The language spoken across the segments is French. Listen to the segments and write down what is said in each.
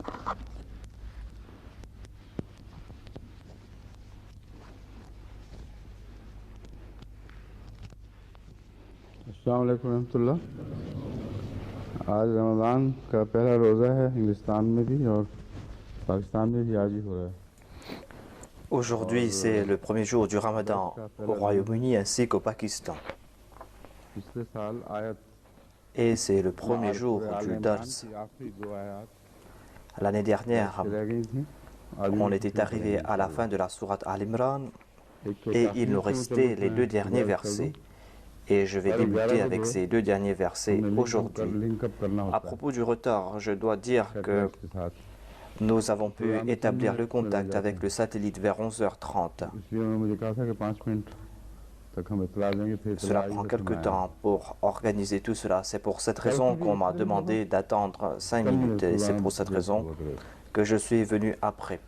अस्सलाम वालेकुम रहमतुल्लाह। आज रमज़ान का पहला रोज़ा है, हिंदुस्तान में भी और पाकिस्तान में भी आज ही हो रहा है। Aujourd'hui, c'est le premier jour du Ramadan au Royaume-Uni ainsi qu'au Pakistan. पिछले साल आयत Et c'est le premier jour du Dars. की आखिरी दो आयत L'année dernière, रह गई थी। on était arrivé à la fin de la sourate Al-Imran एक तो et ताखीर il nous से restait मुतल्लिक़ les मैं deux derniers गुज़ारिश कर versets. दूं। Et je vais साढ़े 11 débuter को avec जो ces deux derniers versets हमने aujourd'hui. लिंक अप करना À होता है propos du retard, je dois dire que satellite के साथ, nous avons pu programme 3 établir le minute में लग contact जाते avec हैं। le satellite vers 11h30. इसलिए उन्होंने मुझे कहा था कि 5 मिनट तक हम इतला देंगे, फिर इतला Cela आई prend तो quelque मैं आया। temps pour organiser tout cela. C'est pour cette raison qu'on m'a demandé d'attendre 5 कम minutes et c'est programme pour cette व्यस्त raison हुआ करे। que je suis venu après.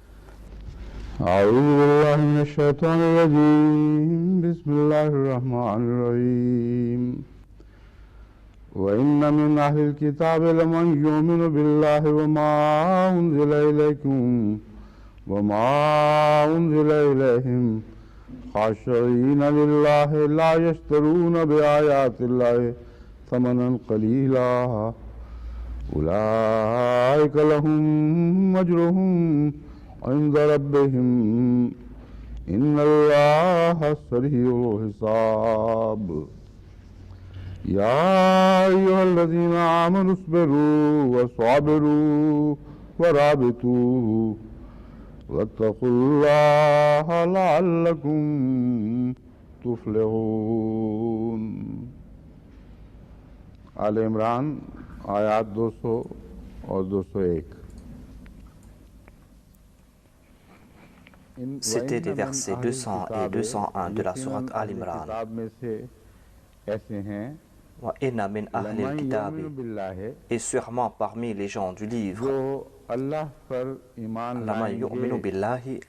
أعوذ بالله من الشيطان الرجيم بسم الله الرحمن الرحيم وإن من أهل الكتاب لمن يؤمن بالله وما أنزل إليكم وما أنزل إليهم خاشعين لله لا يشترون بآيات الله ثمنا قليلا أولئك لهم أجرهم عند ربهم إن الله سريع الحساب يا أيها الذين آمنوا اصبروا وصابروا ورابطوا واتقوا الله لعلكم تفلحون। आल इमरान आयात 200 और 201। C'était les versets 200 et 201 de la sourate Al-Imran. Wa inna min ahli al-kitabi, et sûrement parmi les gens du livre, laman yu'minu billahi,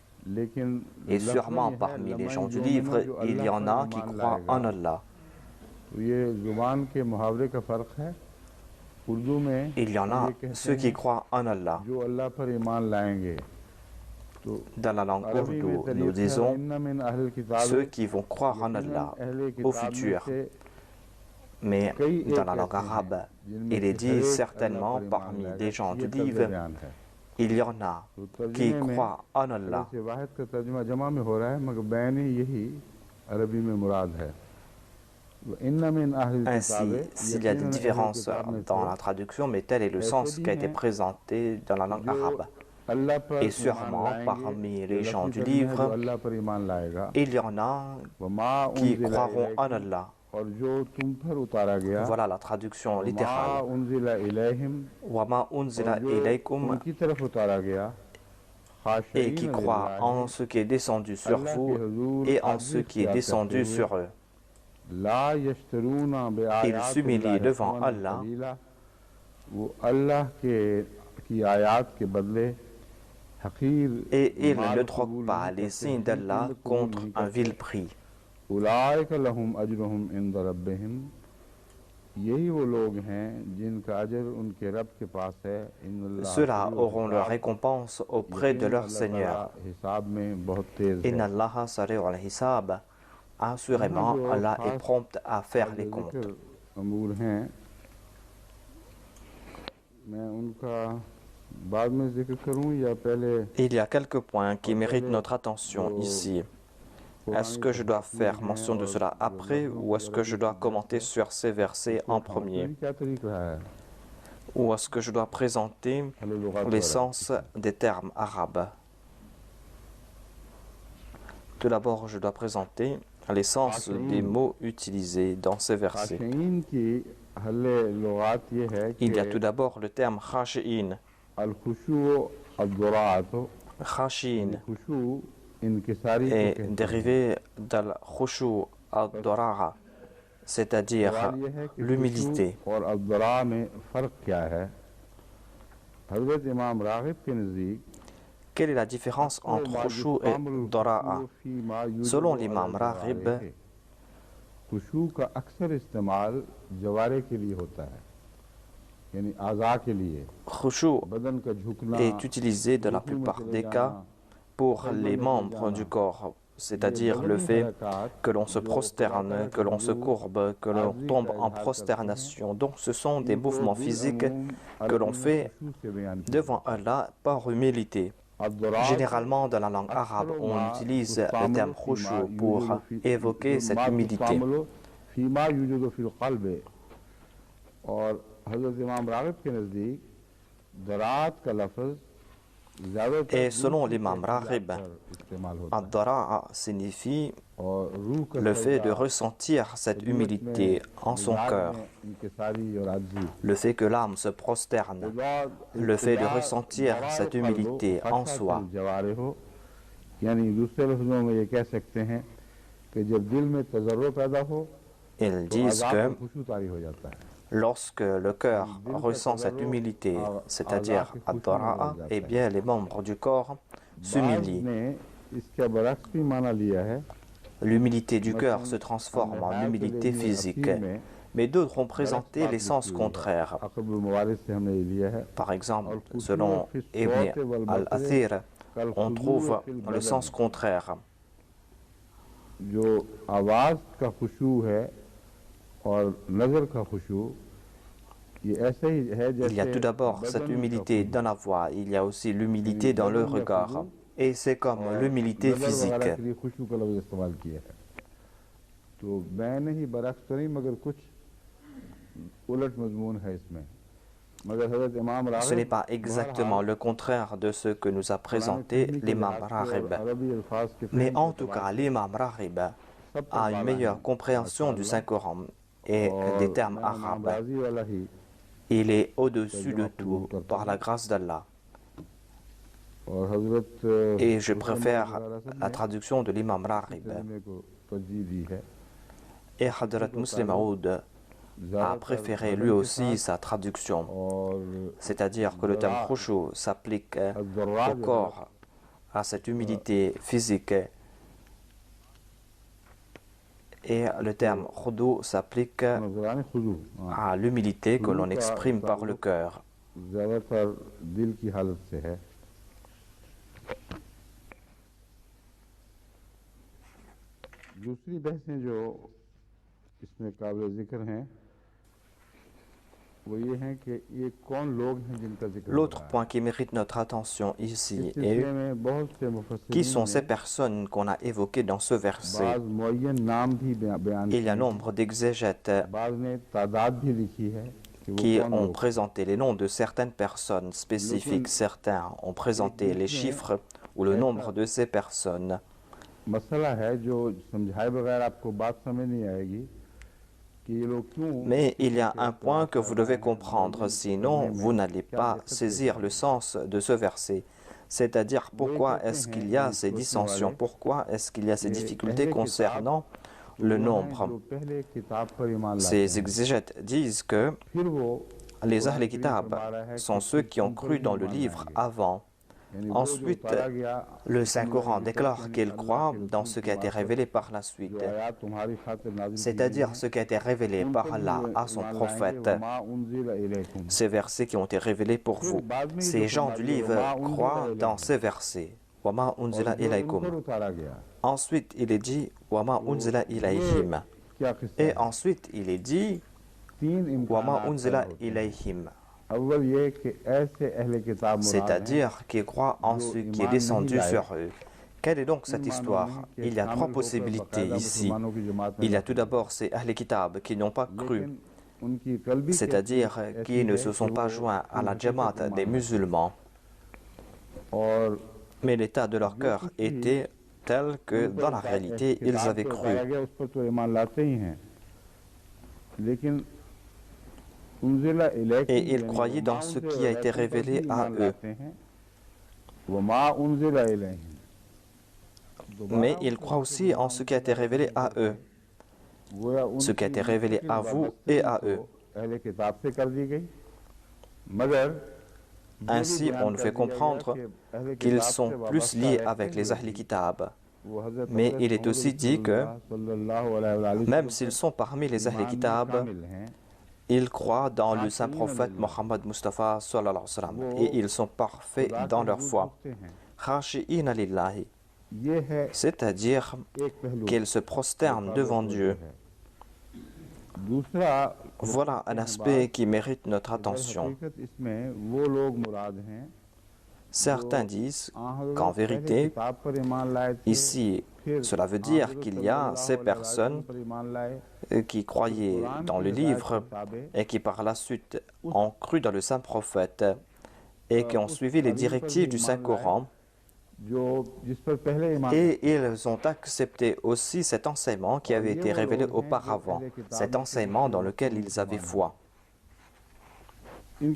et sûrement parmi les gens du livre, il y en a qui croient en Allah. Il y en a ceux qui croient en Allah. Dans la langue ourdou, nous disons ceux qui vont croire en Allah au futur. Mais dans la langue arabe, il est dit certainement parmi les gens du livre, il y en a qui croient en Allah. Ainsi, s'il y a des différences dans la traduction, mais tel est le sens qui a été présenté dans la langue arabe. Et sûrement, parmi les gens du livre, il y en a qui croiront en Allah. Voilà la traduction littérale. Wama unzila ilaykum, et qui croient en ce qui est descendu sur vous et en ce qui est descendu sur eux. Ils s'humilient devant Allah et ils ne troquent pas les signes d'Allah contre un vil prix. Ceux-là auront leur récompense auprès de leur Seigneur. Inna Allaha sari'u al-hisab. Assurément, Allah est prompt à faire les comptes. Il y a quelques points qui méritent notre attention ici. Est-ce que je dois faire mention de cela après ou est-ce que je dois commenter sur ces versets en premier? Ou est-ce que je dois présenter l'essence des termes arabes? Tout d'abord, je dois présenter l'essence des mots utilisés dans ces versets. Il y a tout d'abord le terme khashi'in. Khashi'in est dérivé d'al-khushu ad-dara'a, c'est-à-dire l'humilité. Quelle est la différence entre khushu et dara'a? Selon l'imam Raghib, Khushu est utilisé dans la plupart des cas pour les membres du corps, c'est-à-dire le fait que l'on se prosterne, que l'on se courbe, que l'on tombe en prosternation. Donc ce sont des mouvements physiques que l'on fait devant Allah par humilité. Généralement, dans la langue arabe, on utilise le terme khushu pour évoquer cette humilité. Et selon l'imam Raghib, ad-dara'a signifie le fait de ressentir cette humilité en son cœur, le fait que l'âme se prosterne, le fait de ressentir cette humilité en soi. Ils disent que lorsque le cœur ressent cette humilité, c'est-à-dire ad-dara'a, eh bien les membres du corps s'humilient. L'humilité du cœur se transforme en humilité physique. Mais d'autres ont présenté les sens contraires. Par exemple, selon Ibn al-Athir, on trouve le sens contraire. Il y a tout d'abord cette humilité dans la voix, il y a aussi l'humilité dans le regard. Et c'est comme l'humilité physique. Ce n'est pas exactement le contraire de ce que nous a présenté l'imam Raghib. Mais en tout cas, l'imam Raghib a une meilleure compréhension du Saint-Coran et des termes arabes. Il est au-dessus de tout par la grâce d'Allah. Et je préfère la traduction de l'imam Raghib. Et Hadrat Muslim Maud a préféré lui aussi sa traduction. C'est-à-dire que le terme khushu s'applique au corps, à cette humilité physique. Et le terme khudu s'applique à l'humilité que l'on exprime par le cœur. L'autre point qui mérite notre attention ici est qui sont ces personnes qu'on a évoquées dans ce verset. Il y a nombre d'exégètes qui ont présenté les noms de certaines personnes spécifiques. Certains ont présenté les chiffres ou le nombre de ces personnes. Mais il y a un point que vous devez comprendre, sinon vous n'allez pas saisir le sens de ce verset. C'est-à-dire pourquoi est-ce qu'il y a ces dissensions, pourquoi est-ce qu'il y a ces difficultés concernant le nombre. Ces exégètes disent que les Ahl Kitab sont ceux qui ont cru dans le livre avant. Ensuite, le Saint-Coran déclare qu'il croit dans ce qui a été révélé par la suite, c'est-à-dire ce qui a été révélé par Allah à son prophète. Ces versets qui ont été révélés pour vous. Ces gens du livre croient dans ces versets. Wama unzila ilaykum. Ensuite, il est dit Wama unzila ilayhim. Et ensuite, il est dit Wama unzila ilayhim. C'est-à-dire qu'ils croient en ce qui est descendu sur eux. Quelle est donc cette histoire? Il y a trois possibilités ici. Il y a tout d'abord ces Ahl Kitab qui n'ont pas cru, c'est-à-dire qui ne se sont pas joints à la Jamaat des musulmans. Mais l'état de leur cœur était tel que dans la réalité, ils avaient cru. Et ils croyaient dans ce qui a été révélé à eux. Mais ils croient aussi en ce qui a été révélé à eux. Ce qui a été révélé à vous et à eux. Ainsi, on nous fait comprendre qu'ils sont plus liés avec les Ahl Kitab. Mais il est aussi dit que, même s'ils sont parmi les Ahl Kitab, Ils croient dans le saint prophète Mohammed Mustafa sallallahu alayhi wa sallam et ils sont parfaits dans leur foi. Khashi'ina lillahi, c'est-à-dire qu'ils se prosternent devant Dieu. Voilà un aspect qui mérite notre attention. Certains disent qu'en vérité, ici, cela veut dire qu'il y a ces personnes qui croyaient dans le livre et qui par la suite ont cru dans le saint prophète et qui ont suivi les directives du Saint-Coran. Et ils ont accepté aussi cet enseignement qui avait été révélé auparavant, cet enseignement dans lequel ils avaient foi.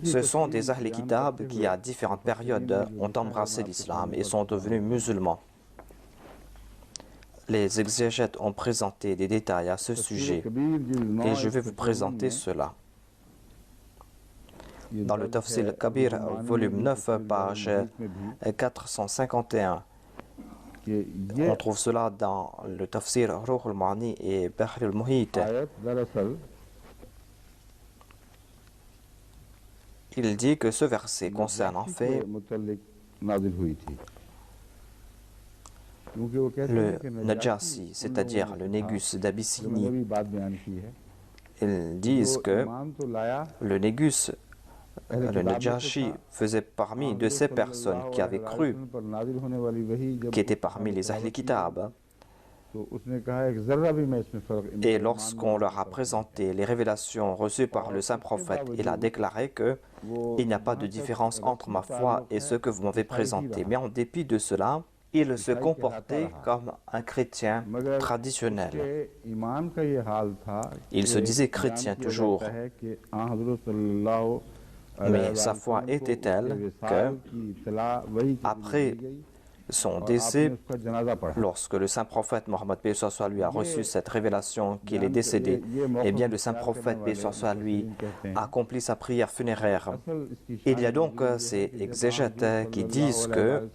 Ce sont des Ahl Kitab qui, à différentes périodes, ont embrassé l'islam et sont devenus musulmans. Les exégètes ont présenté des détails à ce sujet et je vais vous présenter cela. Dans le Tafsir al-Kabir, volume 9, page 451, on trouve cela dans le Tafsir Ruh al-Ma'ani et Bahr al-Muhit. Il dit que ce verset concerne en fait le Najasi, c'est-à-dire le Négus d'Abyssinie. Ils disent que le Négus, le Najashi, faisait parmi de ces personnes qui avaient cru, qui étaient parmi les Ahl Kitab. Et lorsqu'on leur a présenté les révélations reçues par le saint prophète, il a déclaré qu'il n'y a pas de différence entre ma foi et ce que vous m'avez présenté. Mais en dépit de cela, il se comportait comme un chrétien traditionnel. Il se disait chrétien toujours. Mais sa foi était telle que, après son décès, lorsque le saint prophète Mohammed lui a reçu cette révélation qu'il est décédé, eh bien le saint prophète lui a accompli sa prière funéraire. Il y a donc ces exégètes qui disent que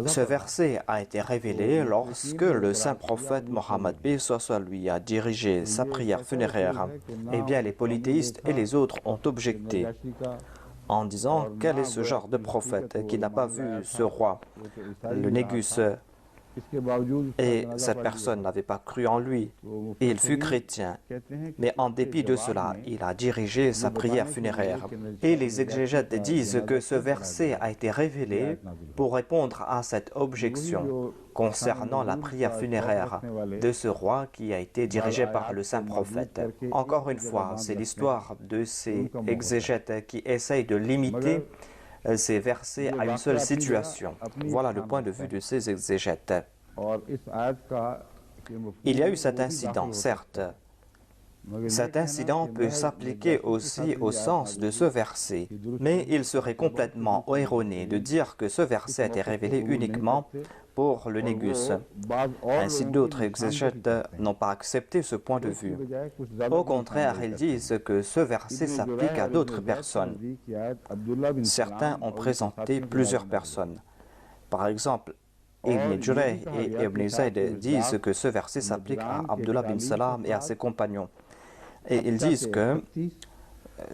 ce verset a été révélé lorsque le saint prophète Mohammed lui a dirigé sa prière funéraire. Eh bien les polythéistes et les autres ont objecté en disant quel est ce genre de prophète qui n'a pas vu ce roi, le Négus, et cette personne n'avait pas cru en lui, et il fut chrétien. Mais en dépit de cela, il a dirigé sa prière funéraire. Et les exégètes disent que ce verset a été révélé pour répondre à cette objection concernant la prière funéraire de ce roi qui a été dirigé par le saint prophète. Encore une fois, c'est l'histoire de ces exégètes qui essayent de limiter ces versets à une seule situation. Voilà le point de vue de ces exégètes. Il y a eu cet incident, certes. Cet incident peut s'appliquer aussi au sens de ce verset, mais il serait complètement erroné de dire que ce verset a été révélé uniquement pour le Négus. Ainsi, d'autres exégètes n'ont pas accepté ce point de vue. Au contraire, ils disent que ce verset s'applique à d'autres personnes. Certains ont présenté plusieurs personnes. Par exemple, Ibn Jurayh et Ibn Zayd disent que ce verset s'applique à Abdullah bin Salam et à ses compagnons. Et ils disent que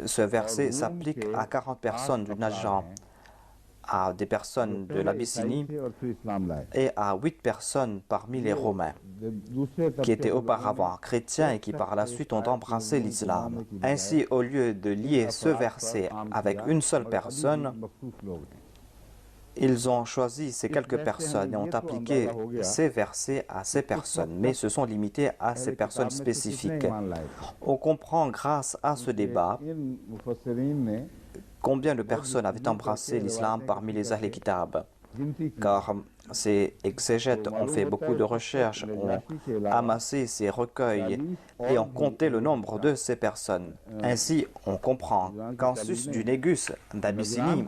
ce verset s'applique à 40 personnes du Najran, à des personnes de l'Abyssinie et à 8 personnes parmi les Romains qui étaient auparavant chrétiens et qui par la suite ont embrassé l'islam. Ainsi, au lieu de lier ce verset avec une seule personne, ils ont choisi ces quelques personnes et ont appliqué ces versets à ces personnes, mais se sont limités à ces personnes spécifiques. On comprend grâce à ce débat combien de personnes avaient embrassé l'islam parmi les Ahl Kitab, car ces exégètes ont fait beaucoup de recherches, ont amassé ces recueils et ont compté le nombre de ces personnes. Ainsi, on comprend qu'en sus du Négus d'Abyssinie,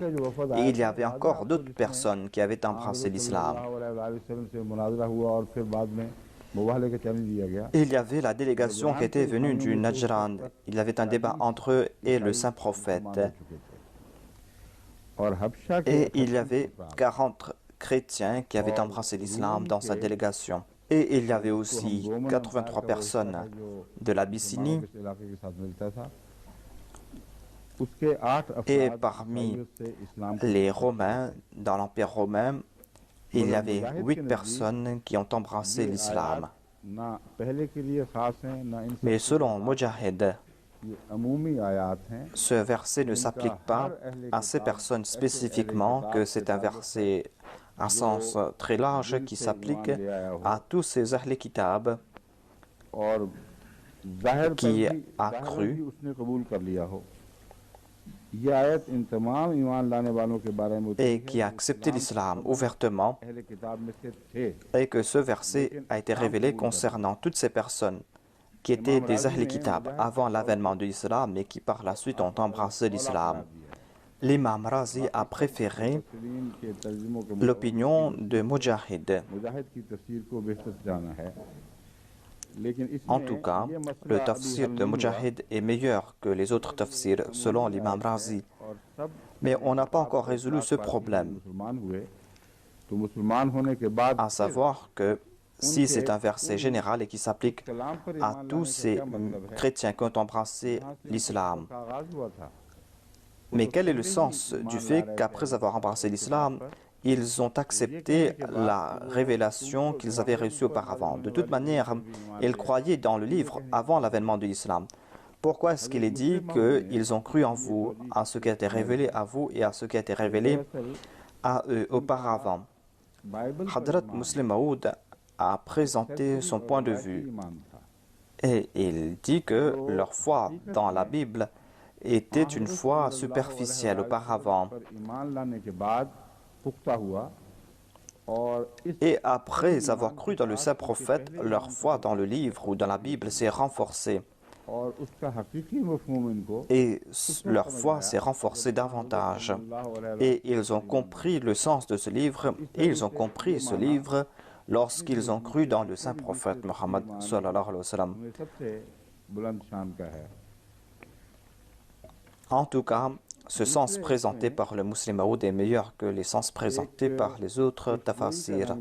il y avait encore d'autres personnes qui avaient embrassé l'islam. Il y avait la délégation qui était venue du Najran. Il y avait un débat entre eux et le saint prophète. Et il y avait 40 chrétiens qui avaient embrassé l'islam dans sa délégation. Et il y avait aussi 83 personnes de l'Abyssinie. Et parmi les Romains, dans l'Empire romain, il y avait 8 personnes qui ont embrassé l'islam. Mais selon Mujahid, ce verset ne s'applique pas à ces personnes spécifiquement, que c'est un verset à sens très large qui s'applique à tous ces Ahl Kitab qui a cru. Et qui a accepté l'islam ouvertement, et que ce verset a été révélé concernant toutes ces personnes qui étaient des Ahl Kitab avant l'avènement de l'islam et qui par la suite ont embrassé l'islam. L'imam Razi a préféré l'opinion de Mujahid. En tout cas, le tafsir de Mujahid est meilleur que les autres tafsirs selon l'imam Razi. Mais on n'a pas encore résolu ce problème, à savoir que si c'est un verset général et qui s'applique à tous ces chrétiens qui ont embrassé l'islam, mais quel est le sens du fait qu'après avoir embrassé l'islam, ils ont accepté la révélation qu'ils avaient reçue auparavant? De toute manière, ils croyaient dans le livre avant l'avènement de l'islam. Pourquoi est-ce qu'il est dit qu'ils ont cru en vous, à ce qui a été révélé à vous et à ce qui a été révélé à eux auparavant? Hadrat Muslim Maud a présenté son point de vue et il dit que leur foi dans la Bible était une foi superficielle auparavant. Et après avoir cru dans le saint prophète, leur foi dans le livre ou dans la Bible s'est renforcée. Et leur foi s'est renforcée davantage. Et ils ont compris le sens de ce livre, et ils ont compris ce livre lorsqu'ils ont cru dans le saint prophète Muhammad sallallahu alayhi wa sallam. En tout cas, ce sens présenté par le Muslim Maud est meilleur que les sens présentés par les autres tafasirs.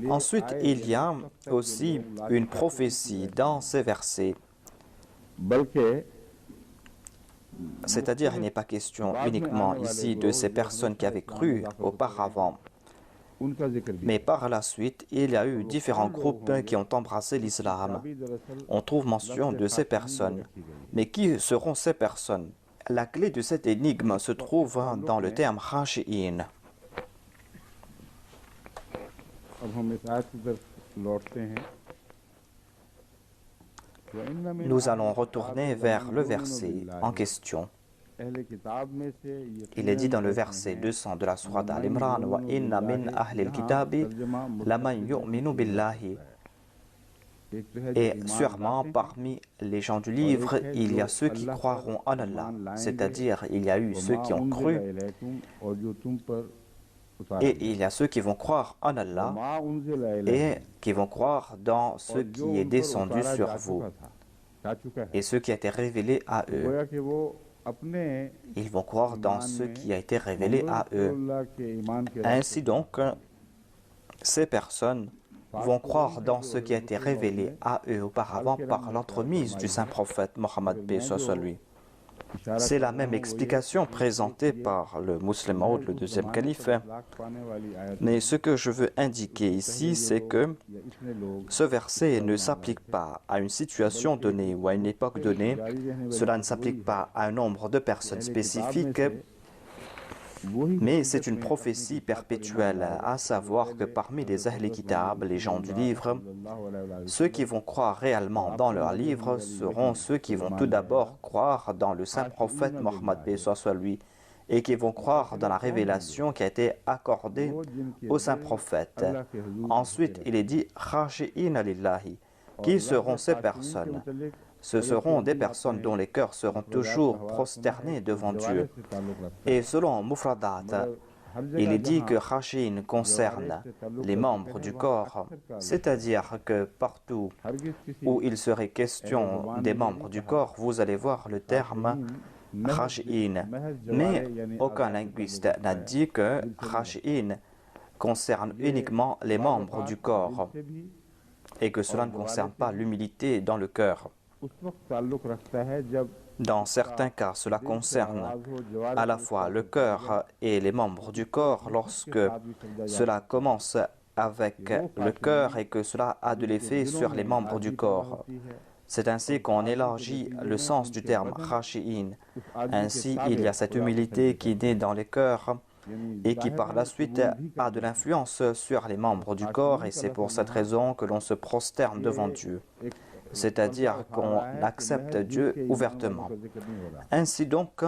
Ensuite, il y a aussi une prophétie dans ces versets. C'est-à-dire, il n'est pas question uniquement ici de ces personnes qui avaient cru auparavant. Mais par la suite, il y a eu différents groupes qui ont embrassé l'islam. On trouve mention de ces personnes. Mais qui seront ces personnes? La clé de cette énigme se trouve dans le terme Khashi'in. Nous allons retourner vers le verset en question. Il est dit dans le verset 200 de la sourate Al-Imran: Wa inna min ahlil kitabi laman yu'minu billahi. Et sûrement, parmi les gens du livre, il y a ceux qui croiront en Allah, c'est-à-dire il y a eu ceux qui ont cru, et il y a ceux qui vont croire en Allah et qui vont croire dans ce qui est descendu sur vous et ce qui a été révélé à eux. Ils vont croire dans ce qui a été révélé à eux. Ainsi donc, ces personnes vont croire dans ce qui a été révélé à eux auparavant par l'entremise du saint prophète Mohammed paix soit sur lui. C'est la même explication présentée par le Muslim Maud, le deuxième calife. Mais ce que je veux indiquer ici, c'est que ce verset ne s'applique pas à une situation donnée ou à une époque donnée. Cela ne s'applique pas à un nombre de personnes spécifiques. Mais c'est une prophétie perpétuelle, à savoir que parmi les Ahl Kitab, les gens du livre, ceux qui vont croire réellement dans leur livre seront ceux qui vont tout d'abord croire dans le saint prophète Mohammed paix soit sur lui et qui vont croire dans la révélation qui a été accordée au saint prophète. Ensuite, il est dit Khashi'ina lillahi. Qui seront ces personnes? Ce seront des personnes dont les cœurs seront toujours prosternés devant Dieu. Et selon Mufradat, il est dit que Khashin concerne les membres du corps, c'est-à-dire que partout où il serait question des membres du corps, vous allez voir le terme Khashin. Mais aucun linguiste n'a dit que Khashin concerne uniquement les membres du corps. et que cela ne concerne pas l'humilité dans le cœur. Dans certains cas, cela concerne à la fois le cœur et les membres du corps lorsque cela commence avec le cœur et que cela a de l'effet sur les membres du corps. C'est ainsi qu'on élargit le sens du terme khashi'in. Ainsi, il y a cette humilité qui naît dans les cœurs et qui par la suite a de l'influence sur les membres du corps, et c'est pour cette raison que l'on se prosterne devant Dieu. C'est-à-dire qu'on accepte Dieu ouvertement. Ainsi donc,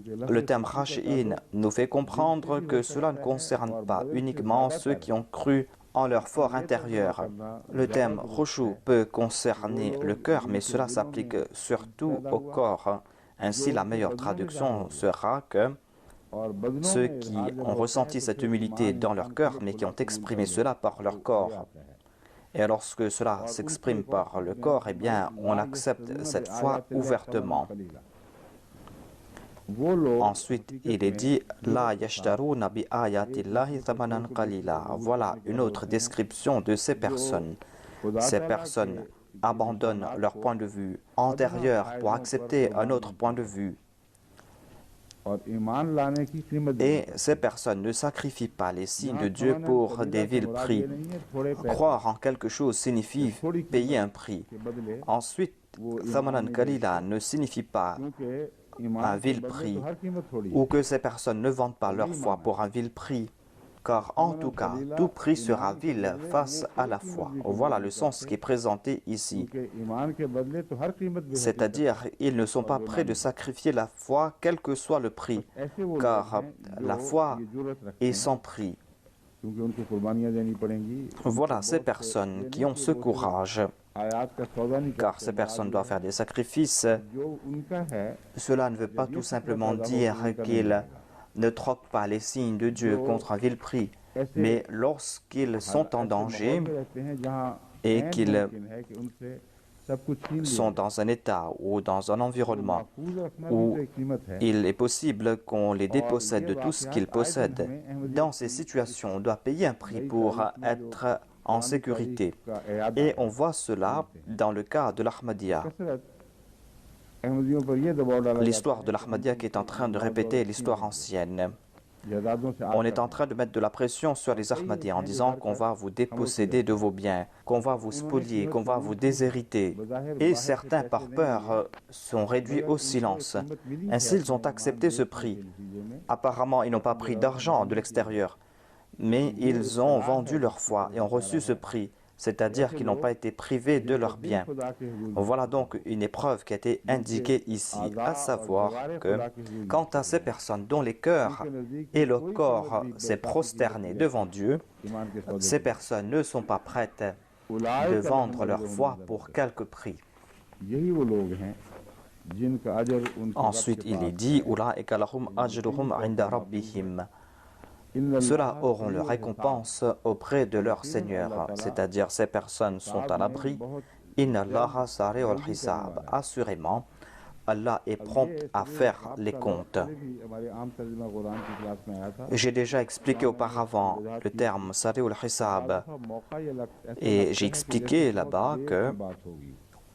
le terme khashi'in nous fait comprendre que cela ne concerne pas uniquement ceux qui ont cru en leur fort intérieur. Le terme khushu peut concerner le cœur, mais cela s'applique surtout au corps. Ainsi, la meilleure traduction sera que ceux qui ont ressenti cette humilité dans leur cœur, mais qui ont exprimé cela par leur corps. Et lorsque cela s'exprime par le corps, eh bien, on accepte cette foi ouvertement. Ensuite, il est dit La yashtaruna bi ayatillahi thamanan qalila. Voilà une autre description de ces personnes. Ces personnes abandonnent leur point de vue antérieur pour accepter un autre point de vue. Et ces personnes ne sacrifient pas les signes de Dieu pour des vils prix. Croire en quelque chose signifie payer un prix. Ensuite, Thamanan Kalila ne signifie pas un vil prix, ou que ces personnes ne vendent pas leur foi pour un vil prix, car en tout cas, tout prix sera vil face à la foi. Voilà le sens qui est présenté ici. C'est-à-dire, ils ne sont pas prêts de sacrifier la foi, quel que soit le prix, car la foi est sans prix. Voilà ces personnes qui ont ce courage, car ces personnes doivent faire des sacrifices. Cela ne veut pas tout simplement dire qu'ils ne troquent pas les signes de Dieu contre un vil prix, mais lorsqu'ils sont en danger et qu'ils sont dans un état ou dans un environnement où il est possible qu'on les dépossède de tout ce qu'ils possèdent, dans ces situations, on doit payer un prix pour être en sécurité. Et on voit cela dans le cas de l'Ahmadiyya. L'histoire de l'Ahmadiyya qui est en train de répéter l'histoire ancienne. On est en train de mettre de la pression sur les Ahmadiyya en disant qu'on va vous déposséder de vos biens, qu'on va vous spolier, qu'on va vous déshériter. Et certains, par peur, sont réduits au silence. Ainsi, ils ont accepté ce prix. Apparemment, ils n'ont pas pris d'argent de l'extérieur, mais ils ont vendu leur foi et ont reçu ce prix. C'est-à-dire qu'ils n'ont pas été privés de leurs biens. Voilà donc une épreuve qui a été indiquée ici, à savoir que quant à ces personnes dont les cœurs et le corps s'est prosterné devant Dieu, ces personnes ne sont pas prêtes de vendre leur foi pour quelque prix. Ensuite, il est dit « Ulaika lahum ajruhum inda rabbihim » Ceux-là auront leur récompense auprès de leur Seigneur, c'est-à-dire ces personnes sont à l'abri. Inna Allaha sari'ul hisab. Assurément, Allah est prompt à faire les comptes. J'ai déjà expliqué auparavant le terme sari'ul hisab et j'ai expliqué là-bas que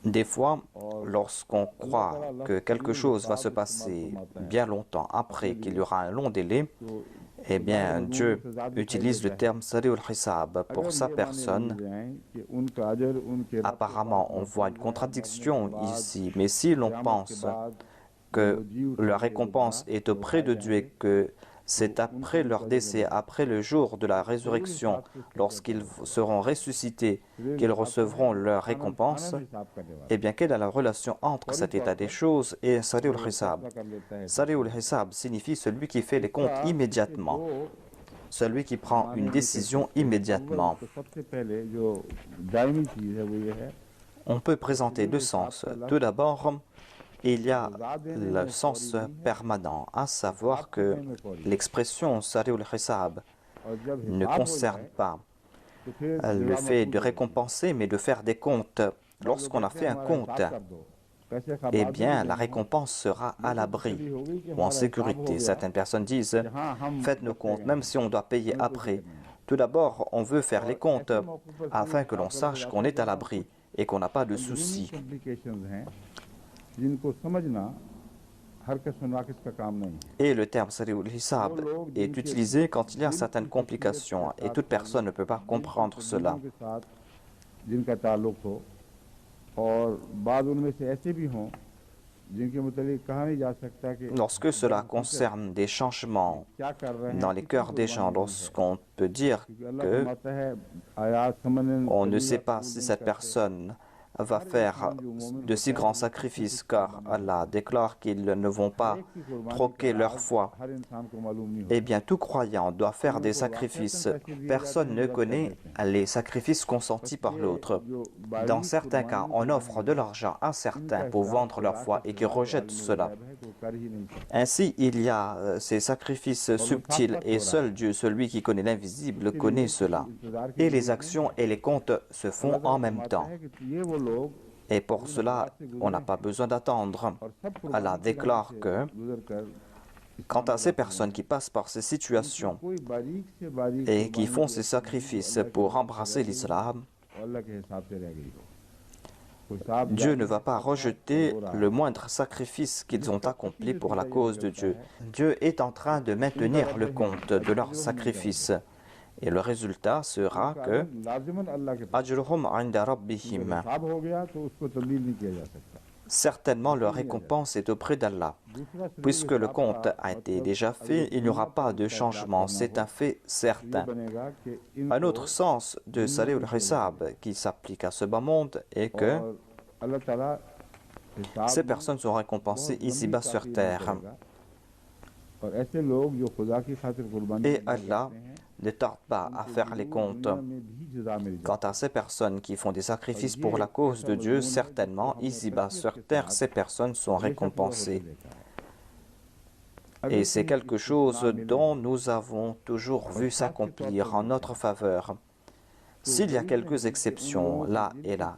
des fois, lorsqu'on croit que quelque chose va se passer bien longtemps après qu'il y aura un long délai, eh bien, Dieu utilise le terme Sari'ul Hisab pour sa personne. Apparemment, on voit une contradiction ici, mais si l'on pense que leur récompense est auprès de Dieu et que c'est après leur décès, après le jour de la résurrection, lorsqu'ils seront ressuscités, qu'ils recevront leur récompense, eh bien, quelle est la relation entre cet état des choses et Sari'ul Hisab? Sari'ul Hisab signifie celui qui fait les comptes immédiatement, celui qui prend une décision immédiatement. On peut présenter deux sens. Tout d'abord, il y a le sens permanent, à savoir que l'expression Sari'ul Hisab ne concerne pas le fait de récompenser, mais de faire des comptes. Lorsqu'on a fait un compte, eh bien, la récompense sera à l'abri ou en sécurité. Certaines personnes disent, faites nos comptes, même si on doit payer après. Tout d'abord, on veut faire les comptes afin que l'on sache qu'on est à l'abri et qu'on n'a pas de soucis. Et le terme Sari'ul Hisab est utilisé quand il y a certaines complications et toute personne ne peut pas comprendre cela. Lorsque cela concerne des changements dans les cœurs des gens, lorsqu'on peut dire que on ne sait pas si cette personne va faire de si grands sacrifices, car Allah déclare qu'ils ne vont pas troquer leur foi. Eh bien, tout croyant doit faire des sacrifices. Personne ne connaît les sacrifices consentis par l'autre. Dans certains cas, on offre de l'argent à certains pour vendre leur foi et qui rejettent cela. Ainsi, il y a ces sacrifices subtils et seul Dieu, celui qui connaît l'invisible, connaît cela. Et les actions et les comptes se font en même temps. Et pour cela, on n'a pas besoin d'attendre. Allah déclare que, quant à ces personnes qui passent par ces situations et qui font ces sacrifices pour embrasser l'islam, Dieu ne va pas rejeter le moindre sacrifice qu'ils ont accompli pour la cause de Dieu. Dieu est en train de maintenir le compte de leurs sacrifices. Et le résultat sera que Ajruhum 'inda rabbihim. Certainement, leur récompense est auprès d'Allah. Puisque le compte a été déjà fait, il n'y aura pas de changement. C'est un fait certain. Un autre sens de Sari'ul Hisab qui s'applique à ce bas monde est que ces personnes sont récompensées ici-bas sur terre. Et Allah ne tarde pas à faire les comptes. Quant à ces personnes qui font des sacrifices pour la cause de Dieu, certainement, ici-bas sur terre, ces personnes sont récompensées. Et c'est quelque chose dont nous avons toujours vu s'accomplir en notre faveur. S'il y a quelques exceptions là et là,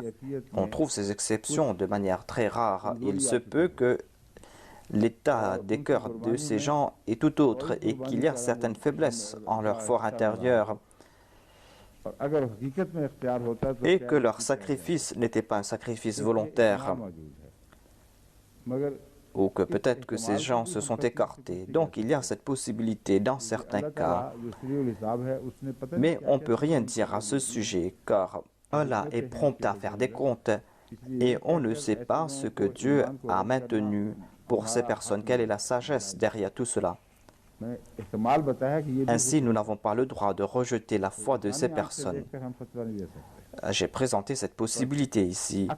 on trouve ces exceptions de manière très rare. Il se peut que l'état des cœurs de ces gens est tout autre et qu'il y a certaines faiblesses en leur fort intérieur et que leur sacrifice n'était pas un sacrifice volontaire ou que peut-être que ces gens se sont écartés. Donc il y a cette possibilité dans certains cas, mais on ne peut rien dire à ce sujet car Allah est prompt à faire des comptes et on ne sait pas ce que Dieu a maintenu pour ces personnes. Quelle est la sagesse derrière tout cela? Ainsi, nous n'avons pas le droit de rejeter la foi de ces personnes. J'ai présenté cette possibilité ici,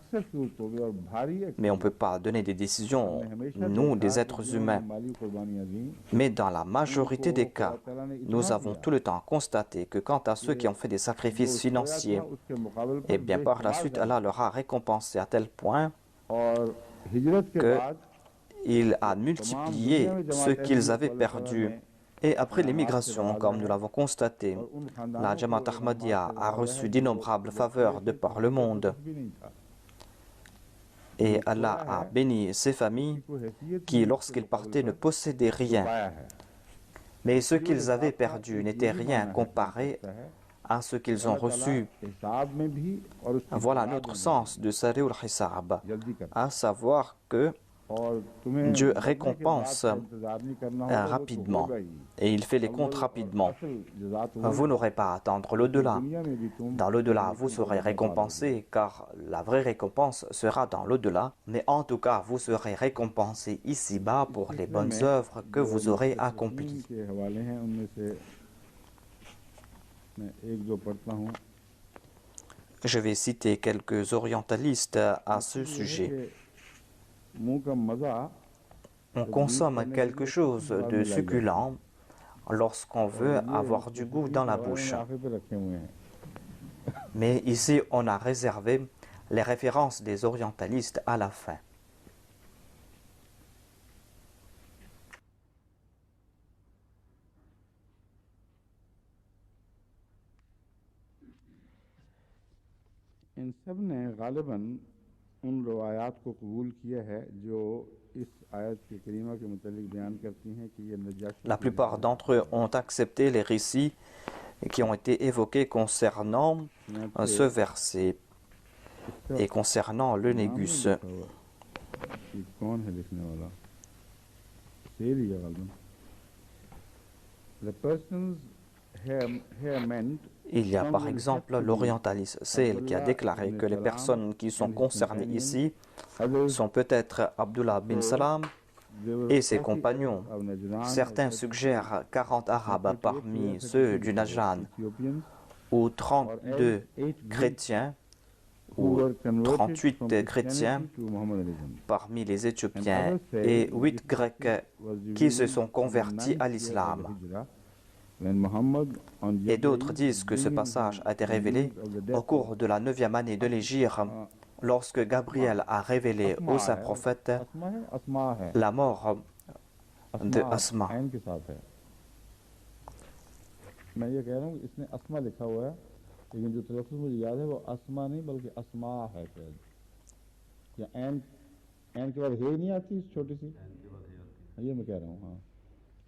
mais on ne peut pas donner des décisions, nous, des êtres humains. Mais dans la majorité des cas, nous avons tout le temps constaté que quant à ceux qui ont fait des sacrifices financiers, et bien par la suite, Allah leur a récompensé à tel point qu'il a multiplié ce qu'ils avaient perdu. Et après l'émigration, comme nous l'avons constaté, la Jamaat Ahmadiyya a reçu d'innombrables faveurs de par le monde. Et Allah a béni ces familles qui, lorsqu'ils partaient, ne possédaient rien. Mais ce qu'ils avaient perdu n'était rien comparé à ce qu'ils ont reçu. Voilà notre sens de Sari'ul Hisab, à savoir que Dieu récompense rapidement et il fait les comptes rapidement. Vous n'aurez pas à attendre l'au-delà. Dans l'au-delà, vous serez récompensé car la vraie récompense sera dans l'au-delà. Mais en tout cas, vous serez récompensé ici-bas pour les bonnes œuvres que vous aurez accomplies. Je vais citer quelques orientalistes à ce sujet. On consomme quelque chose de succulent lorsqu'on veut avoir du goût dans la bouche. Mais ici, on a réservé les références des orientalistes à la fin. La plupart d'entre eux ont accepté les récits qui ont été évoqués concernant ce verset et concernant le négus. Il y a par exemple l'orientaliste Sale qui a déclaré que les personnes qui sont concernées ici sont peut-être Abdullah bin Salam et ses compagnons. Certains suggèrent 40 Arabes parmi ceux du Najran, ou 32 chrétiens, ou 38 chrétiens parmi les Éthiopiens, et 8 Grecs qui se sont convertis à l'islam. Et d'autres disent que ce passage a été révélé au cours de la 9e année de l'Hégire, lorsque Gabriel a révélé au saint prophète la mort de Asma.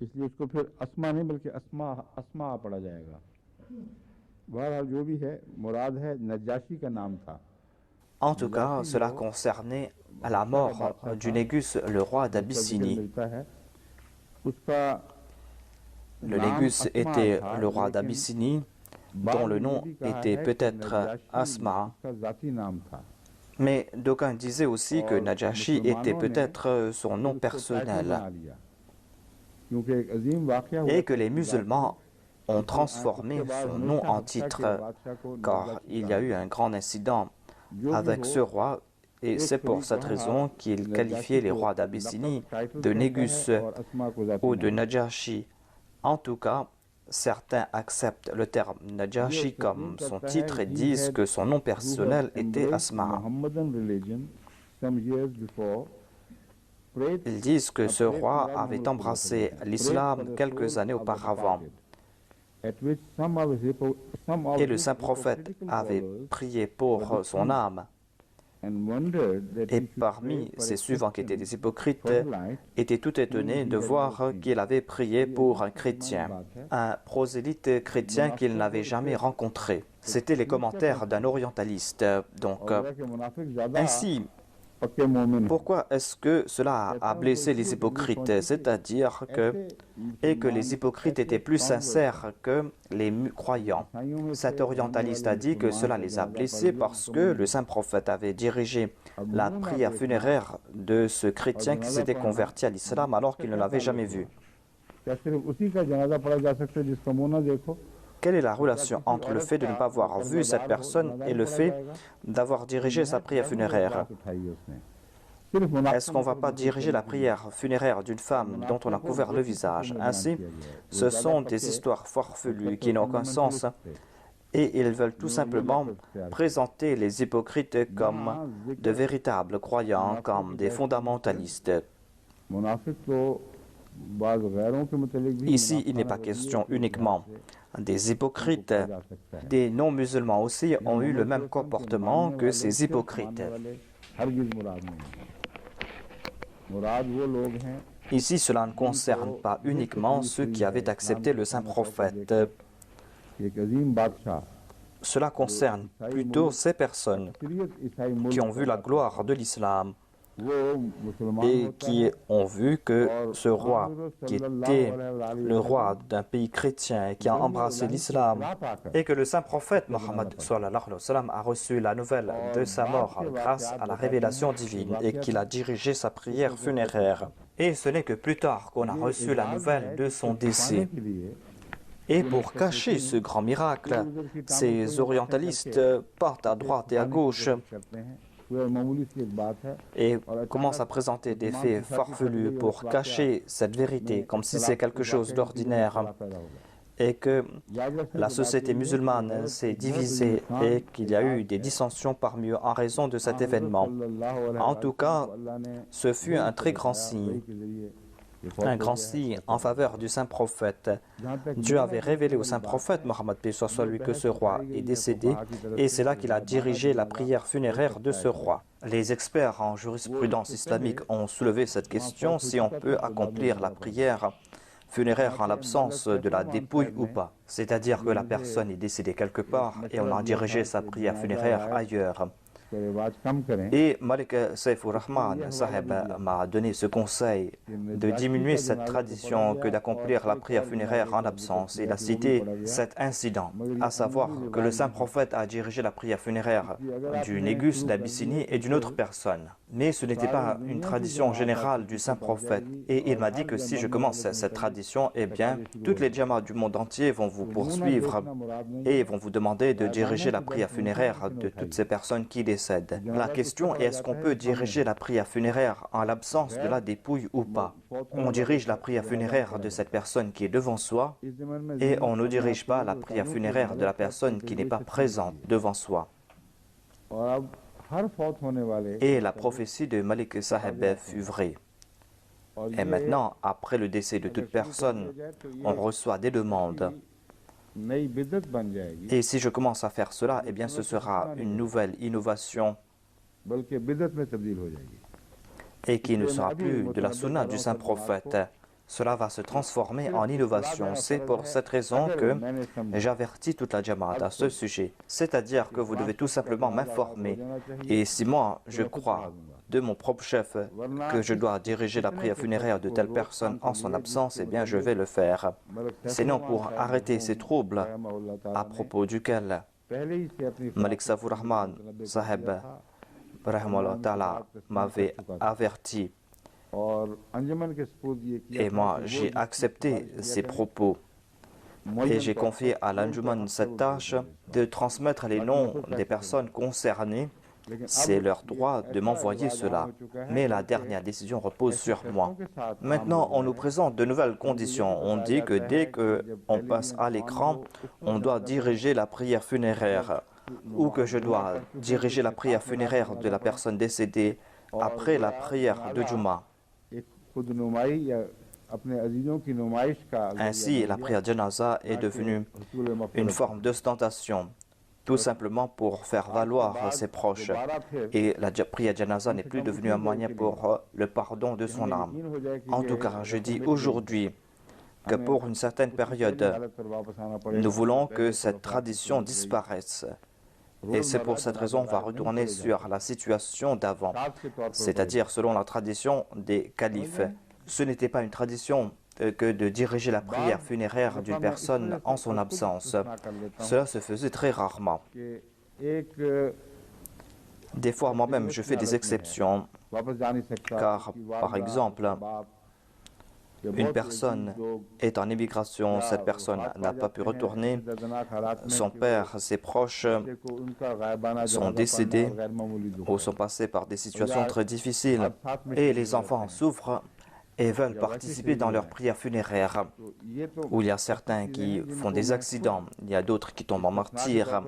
इसलिए उसको फिर अस्मा नहीं बल्कि अस्मा पढ़ा जाएगा। बहरहाल जो भी है मुराद है नजाशी का नाम था। En tout cas, cela concernait la mort du Négus, le roi d'Abyssinie. Le Négus était le roi d'Abyssinie, dont le nom était peut-être Asma. Mais d'aucuns disaient aussi que Najashi était peut-être son nom personnel et que les musulmans ont transformé son nom en titre, car il y a eu un grand incident avec ce roi, et c'est pour cette raison qu'il qualifiait les rois d'Abyssinie de Négus ou de Najashi. En tout cas, certains acceptent le terme Najashi comme son titre et disent que son nom personnel était Asma. Ils disent que ce roi avait embrassé l'islam quelques années auparavant. Et le saint prophète avait prié pour son âme. Et parmi ces suivants qui étaient des hypocrites, étaient tout étonnés de voir qu'il avait prié pour un chrétien, un prosélyte chrétien qu'il n'avait jamais rencontré. C'étaient les commentaires d'un orientaliste. Donc, ainsi, pourquoi est-ce que cela a blessé les hypocrites? C'est-à-dire que les hypocrites étaient plus sincères que les croyants. Cet orientaliste a dit que cela les a blessés parce que le saint prophète avait dirigé la prière funéraire de ce chrétien qui s'était converti à l'islam alors qu'il ne l'avait jamais vu. Quelle est la relation entre le fait de ne pas avoir vu cette personne et le fait d'avoir dirigé sa prière funéraire? Est-ce qu'on ne va pas diriger la prière funéraire d'une femme dont on a couvert le visage? Ainsi, ce sont des histoires farfelues qui n'ont aucun sens et ils veulent tout simplement présenter les hypocrites comme de véritables croyants, comme des fondamentalistes. Ici, il n'est pas question uniquement des hypocrites. Des non-musulmans aussi ont eu le même comportement que ces hypocrites. Ici, cela ne concerne pas uniquement ceux qui avaient accepté le saint prophète. Cela concerne plutôt ces personnes qui ont vu la gloire de l'islam et qui ont vu que ce roi, qui était le roi d'un pays chrétien et qui a embrassé l'islam, et que le saint prophète Mohammed a reçu la nouvelle de sa mort grâce à la révélation divine et qu'il a dirigé sa prière funéraire. Et ce n'est que plus tard qu'on a reçu la nouvelle de son décès. Et pour cacher ce grand miracle, ces orientalistes partent à droite et à gauche et commence à présenter des faits farfelus pour cacher cette vérité, comme si c'est quelque chose d'ordinaire, et que la société musulmane s'est divisée et qu'il y a eu des dissensions parmi eux en raison de cet événement. En tout cas, ce fut un très grand signe. Un grand signe en faveur du saint prophète. Dieu avait révélé au saint prophète Mohammed soit lui que ce roi est décédé et c'est là qu'il a dirigé la prière funéraire de ce roi. Les experts en jurisprudence islamique ont soulevé cette question si on peut accomplir la prière funéraire en l'absence de la dépouille ou pas. C'est-à-dire que la personne est décédée quelque part et on a dirigé sa prière funéraire ailleurs. Et Malik Saifur Rahman Saheb m'a donné ce conseil de diminuer cette tradition que d'accomplir la prière funéraire en absence. Il a cité cet incident, à savoir que le saint prophète a dirigé la prière funéraire du Négus d'Abyssinie et d'une autre personne. Mais ce n'était pas une tradition générale du saint prophète. Et il m'a dit que si je commence cette tradition, eh bien, toutes les djamas du monde entier vont vous poursuivre et vont vous demander de diriger la prière funéraire de toutes ces personnes qui décèdent. La question est, est-ce qu'on peut diriger la prière funéraire en l'absence de la dépouille ou pas? On dirige la prière funéraire de cette personne qui est devant soi et on ne dirige pas la prière funéraire de la personne qui n'est pas présente devant soi. Et la prophétie de Malik Saheb fut vraie. Et maintenant, après le décès de toute personne, on reçoit des demandes. Et si je commence à faire cela, eh bien ce sera une nouvelle innovation et qui ne sera plus de la sunna du saint prophète. Cela va se transformer en innovation. C'est pour cette raison que j'avertis toute la Jamaat à ce sujet. C'est-à-dire que vous devez tout simplement m'informer. Et si moi, je crois de mon propre chef que je dois diriger la prière funéraire de telle personne en son absence, eh bien je vais le faire. Sinon, pour arrêter ces troubles à propos duquel Malik Saifur Rahman Saheb m'avait averti, et moi j'ai accepté ces propos et j'ai confié à l'Anjuman cette tâche de transmettre les noms des personnes concernées. C'est leur droit de m'envoyer cela, mais la dernière décision repose sur moi. Maintenant, on nous présente de nouvelles conditions. On dit que dès qu'on passe à l'écran, on doit diriger la prière funéraire, ou que je dois diriger la prière funéraire de la personne décédée après la prière de Juma. Ainsi, la prière janaza est devenue une forme d'ostentation, tout simplement pour faire valoir ses proches. Et la prière janaza n'est plus devenue un moyen pour le pardon de son âme. En tout cas, je dis aujourd'hui que pour une certaine période, nous voulons que cette tradition disparaisse. Et c'est pour cette raison qu'on va retourner sur la situation d'avant, c'est-à-dire selon la tradition des califes. Ce n'était pas une tradition que de diriger la prière funéraire d'une personne en son absence. Cela se faisait très rarement. Des fois, moi-même, je fais des exceptions, car, par exemple, une personne est en émigration, cette personne n'a pas pu retourner, son père, ses proches sont décédés ou sont passés par des situations très difficiles et les enfants souffrent et veulent participer dans leur prière funéraire, où il y a certains qui font des accidents, il y a d'autres qui tombent en martyr.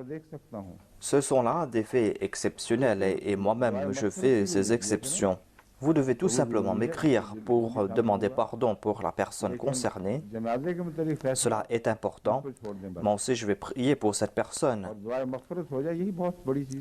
Ce sont là des faits exceptionnels et moi-même je fais ces exceptions. Vous devez tout simplement m'écrire pour demander pardon pour la personne concernée. Cela est important. Moi aussi, je vais prier pour cette personne.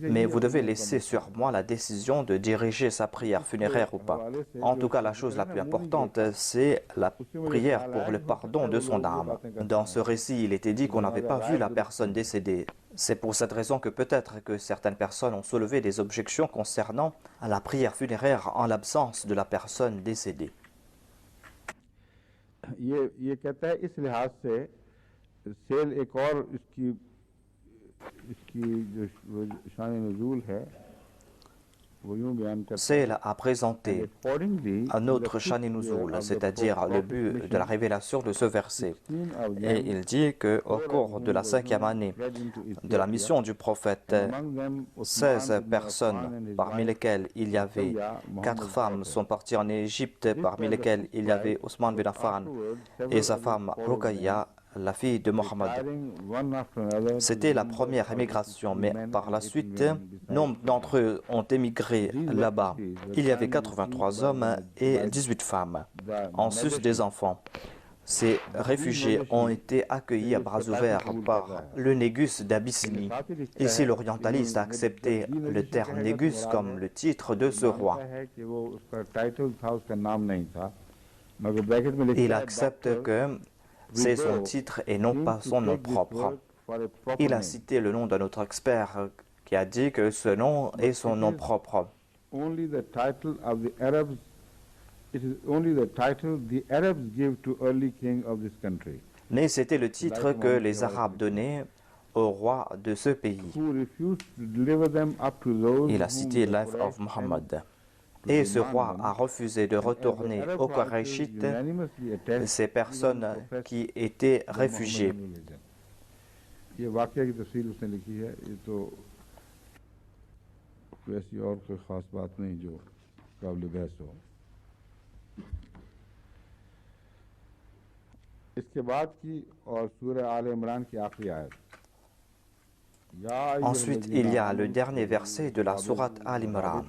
Mais vous devez laisser sur moi la décision de diriger sa prière funéraire ou pas. En tout cas, la chose la plus importante, c'est la prière pour le pardon de son âme. Dans ce récit, il était dit qu'on n'avait pas vu la personne décédée. C'est pour cette raison que peut-être que certaines personnes ont soulevé des objections concernant la prière funéraire en l'absence de la personne décédée. Sel a présenté un autre Shani Nuzul, c'est-à-dire le but de la révélation de ce verset. Et il dit qu'au cours de la 5e année de la mission du prophète, 16 personnes, parmi lesquelles il y avait 4 femmes, sont parties en Égypte, parmi lesquelles il y avait Ousmane bin Affan et sa femme Ruqayya, la fille de Mohammed. C'était la première émigration, mais par la suite, nombre d'entre eux ont émigré là-bas. Il y avait 83 hommes et 18 femmes, en sus des enfants. Ces réfugiés ont été accueillis à bras ouverts par le Négus d'Abyssinie. Ici, l'orientaliste a accepté le terme Négus comme le titre de ce roi. Il accepte que c'est son titre et non pas son nom propre. Il a cité le nom d'un autre expert qui a dit que ce nom est son nom propre. Mais c'était le titre que les Arabes donnaient au roi de ce pays. Il a cité Life of Muhammad. Et ce roi a refusé de retourner au Qurayshites ces personnes qui étaient réfugiées. Ensuite, il y a le dernier verset de la sourate Al-Imran.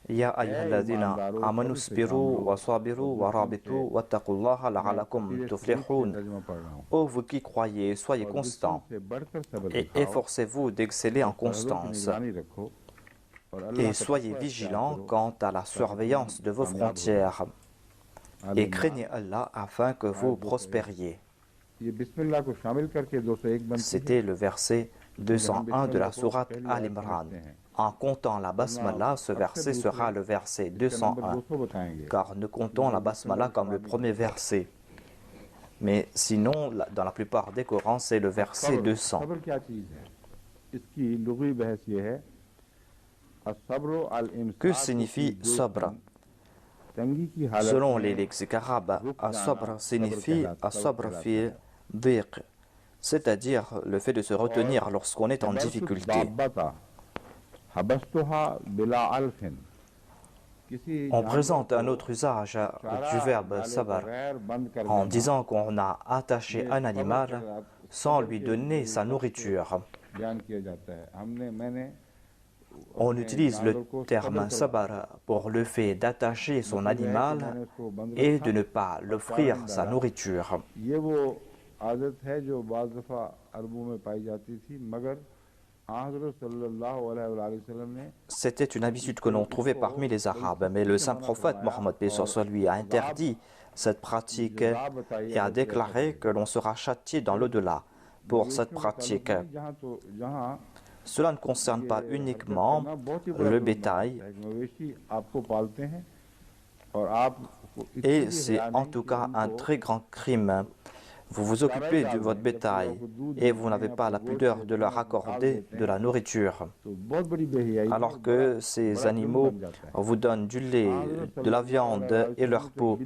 Ya ayyuhalladhina amanu isbiru wa sabiru wa rabitu wattaqullaha la'allakum tuflihun. Ô vous qui croyez, soyez constants et efforcez-vous d'exceller en constance. Et soyez vigilants quant à la surveillance de vos frontières. Et craignez Allah afin que vous prospériez. C'était le verset 201 de la sourate Al-Imran. En comptant la basmala, ce verset sera le verset 201, car nous comptons la basmala comme le premier verset. Mais sinon, dans la plupart des Corans, c'est le verset 200. Que signifie sabr? Selon les lexiques arabes, as-sabr signifie as-sabr fi dhiq, c'est-à-dire le fait de se retenir lorsqu'on est en difficulté. On présente un autre usage du verbe sabr en disant qu'on a attaché un animal sans lui donner sa nourriture. On utilise le terme sabr pour le fait d'attacher son animal et de ne pas l'offrir sa nourriture. C'était une habitude que l'on trouvait parmi les Arabes, mais le saint prophète Mohammed lui a interdit cette pratique et a déclaré que l'on sera châtié dans l'au-delà pour cette pratique. Cela ne concerne pas uniquement le bétail, et c'est en tout cas un très grand crime. Vous vous occupez de votre bétail et vous n'avez pas la pudeur de leur accorder de la nourriture, alors que ces animaux vous donnent du lait, de la viande et leur peau.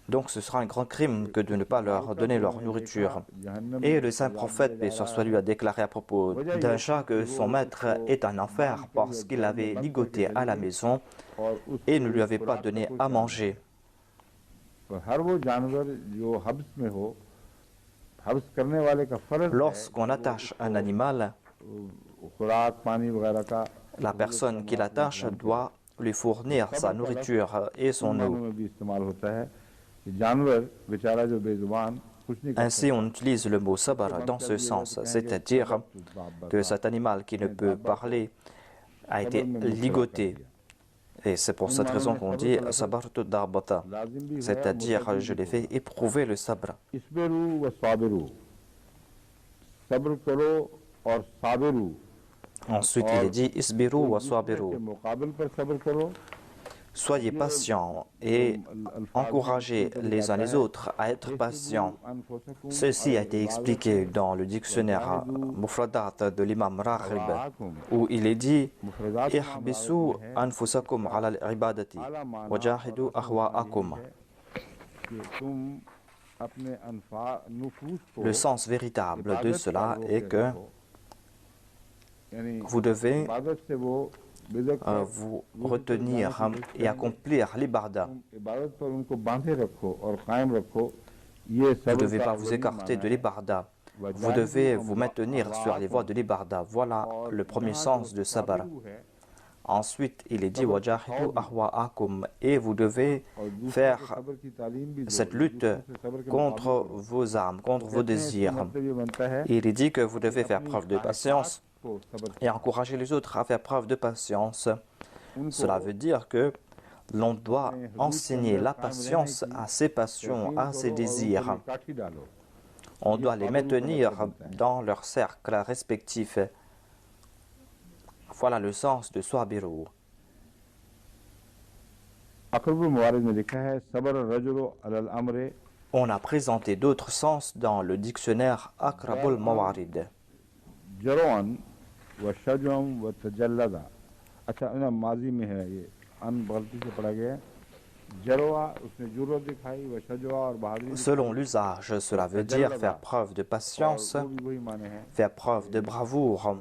Donc ce sera un grand crime que de ne pas leur donner leur nourriture. Et le saint prophète, paix soit lui, a déclaré à propos d'un chat que son maître est en enfer parce qu'il l'avait ligoté à la maison et ne lui avait pas donné à manger. Lorsqu'on attache un animal, la personne qui l'attache doit lui fournir sa nourriture et son eau. Ainsi, on utilise le mot sabr dans ce sens, c'est-à-dire que cet animal qui ne peut parler a été ligoté. Et c'est pour cette raison qu'on dit sabartu darbata, c'est-à-dire je l'ai fait éprouver le sabr. Ensuite, il est dit isbiru wa sabiru. Soyez patients et encouragez les uns les autres à être patients. Ceci a été expliqué dans le dictionnaire Mufradat de l'imam Raghib, où il est dit ihbisu anfusakum ala al-ibadati wajahidu ahwa'akum. Le sens véritable de cela est que vous devez vous retenir et accomplir l'ibadah. Vous ne devez pas vous écarter de l'ibadah. Vous devez vous maintenir sur les voies de l'ibadah. Voilà le premier sens de sabr. Ensuite, il est dit wajahidu ahwa'akum, et vous devez faire cette lutte contre vos âmes, contre vos désirs. Il est dit que vous devez faire preuve de patience et encourager les autres à faire preuve de patience. Cela veut dire que L'on doit enseigner la patience à ses passions, à ses désirs. On doit les maintenir dans leur cercle respectif. Voilà le sens de Sabiru. On a présenté d'autres sens dans le dictionnaire Akrabul Mawarid. Selon l'usage, cela veut dire faire preuve de patience, faire preuve de bravoure.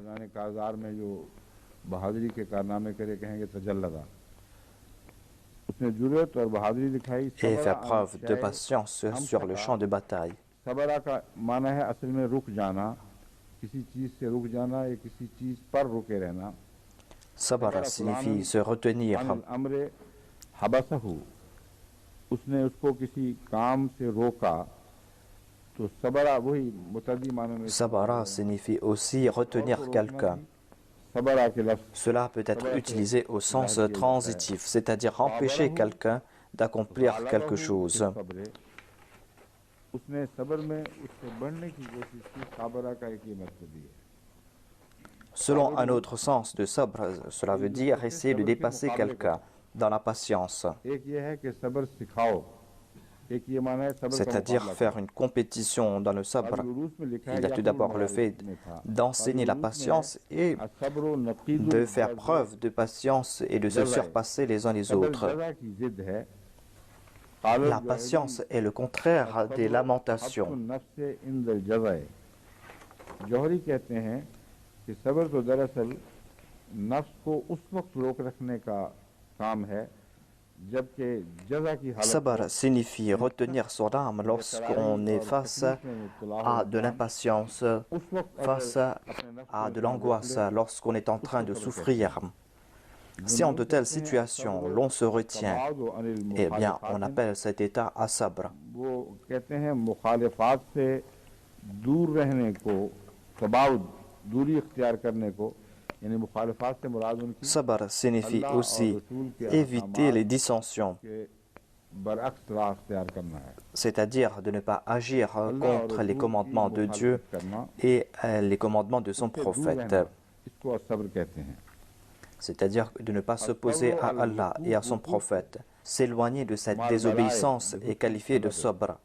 Et faire preuve de patience sur le champ de bataille. Sabara signifie se retenir. Sabara signifie aussi retenir quelqu'un. Cela peut être utilisé au sens transitif, c'est-à-dire empêcher quelqu'un d'accomplir quelque chose. Selon un autre sens de sabr, cela veut dire essayer de dépasser quelqu'un dans la patience. C'est-à-dire faire une compétition dans le sabr. Il y a tout d'abord le fait d'enseigner la patience et de faire preuve de patience et de se surpasser les uns les autres. La patience est le contraire des lamentations. Sabr signifie retenir son âme lorsqu'on est face à de l'impatience, face à de l'angoisse, lorsqu'on est en train de souffrir. Si en de telles situations l'on se retient, eh bien on appelle cet état à sabr. Sabr signifie aussi éviter les dissensions, c'est-à-dire de ne pas agir contre les commandements de Dieu et les commandements de son prophète, c'est-à-dire de ne pas s'opposer à Allah et à son prophète. S'éloigner de cette désobéissance est qualifié de sabr.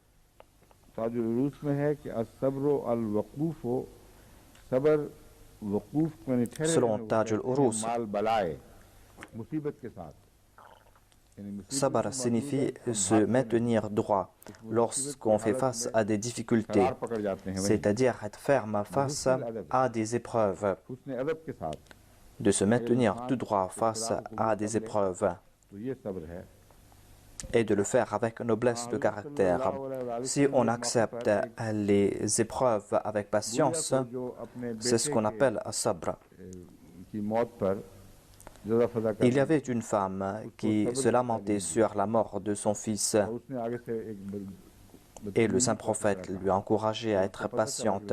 Selon Taj al-Urus, sabr signifie se maintenir droit lorsqu'on fait face à des difficultés, c'est-à-dire être ferme face à des épreuves, de se maintenir tout droit face à des épreuves et de le faire avec noblesse de caractère. Si on accepte les épreuves avec patience, c'est ce qu'on appelle as-sabr. Il y avait une femme qui se lamentait sur la mort de son fils et le saint prophète lui a encouragé à être patiente.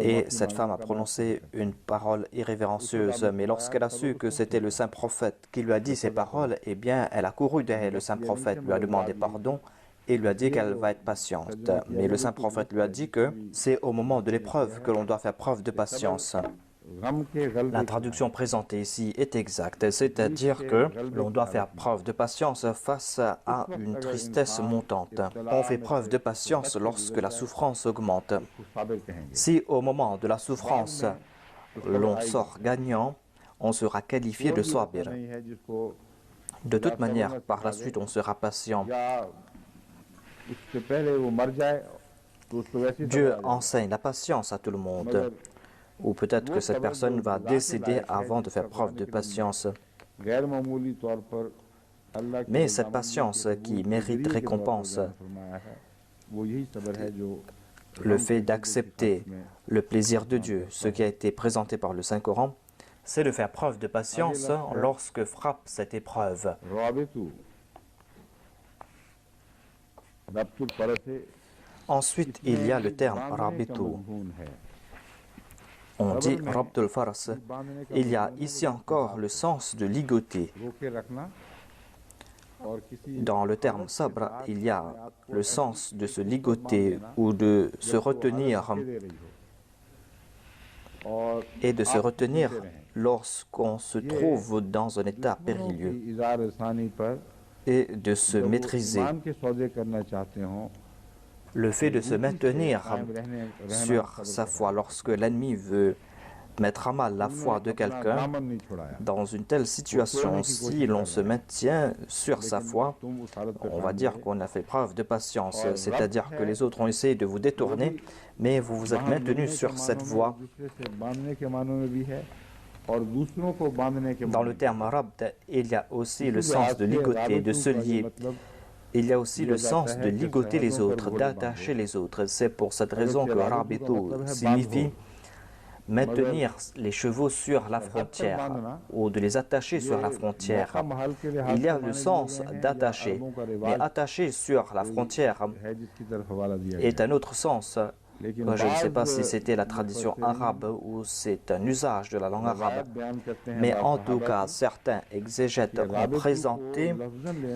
Et cette femme a prononcé une parole irrévérencieuse, mais lorsqu'elle a su que c'était le saint prophète qui lui a dit ces paroles, eh bien elle a couru derrière le saint prophète, lui a demandé pardon et lui a dit qu'elle va être patiente. Mais le saint prophète lui a dit que c'est au moment de l'épreuve que l'on doit faire preuve de patience. La traduction présentée ici est exacte, c'est-à-dire que l'on doit faire preuve de patience face à une tristesse montante. On fait preuve de patience lorsque la souffrance augmente. Si au moment de la souffrance, l'on sort gagnant, on sera qualifié de sabir. De toute manière, par la suite, on sera patient. Dieu enseigne la patience à tout le monde. Ou peut-être que cette personne va décéder avant de faire preuve de patience. Mais cette patience qui mérite récompense, le fait d'accepter le plaisir de Dieu, ce qui a été présenté par le Saint-Coran, c'est de faire preuve de patience lorsque frappe cette épreuve. Ensuite, il y a le terme rabitu. on dit Rabd al-Faras. Il y a ici encore le sens de ligoter. Dans le terme sabr, il y a le sens de se ligoter ou de se retenir et de se retenir lorsqu'on se trouve dans un état périlleux et de se maîtriser. Le fait de se maintenir sur sa foi lorsque l'ennemi veut mettre à mal la foi de quelqu'un, dans une telle situation, si l'on se maintient sur sa foi, on va dire qu'on a fait preuve de patience, c'est-à-dire que les autres ont essayé de vous détourner, mais vous vous êtes maintenu sur cette voie. Dans le terme rabd, il y a aussi le sens de ligoter, de se lier. Il y a aussi le sens de ligoter les autres, d'attacher les autres. C'est pour cette raison que rabitu signifie maintenir les chevaux sur la frontière ou de les attacher sur la frontière. Il y a le sens d'attacher, mais attacher sur la frontière est un autre sens. Je ne sais pas si c'était la tradition arabe ou c'est un usage de la langue arabe, mais en tout cas, certains exégètes ont présenté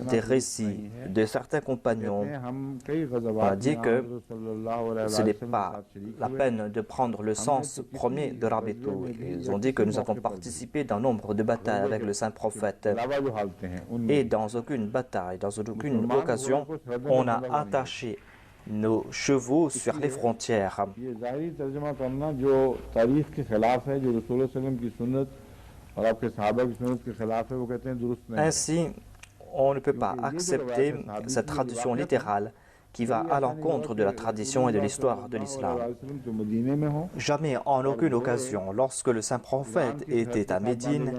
des récits de certains compagnons. On a dit que ce n'est pas la peine de prendre le sens premier de rabitu. Ils ont dit que nous avons participé dans nombre de batailles avec le saint prophète et dans aucune bataille, dans aucune occasion, on a attaché nos chevaux sur les frontières. Ainsi, on ne peut pas accepter cette tradition littérale qui va à l'encontre de la tradition et de l'histoire de l'islam. Jamais, en aucune occasion, lorsque le saint prophète était à Médine,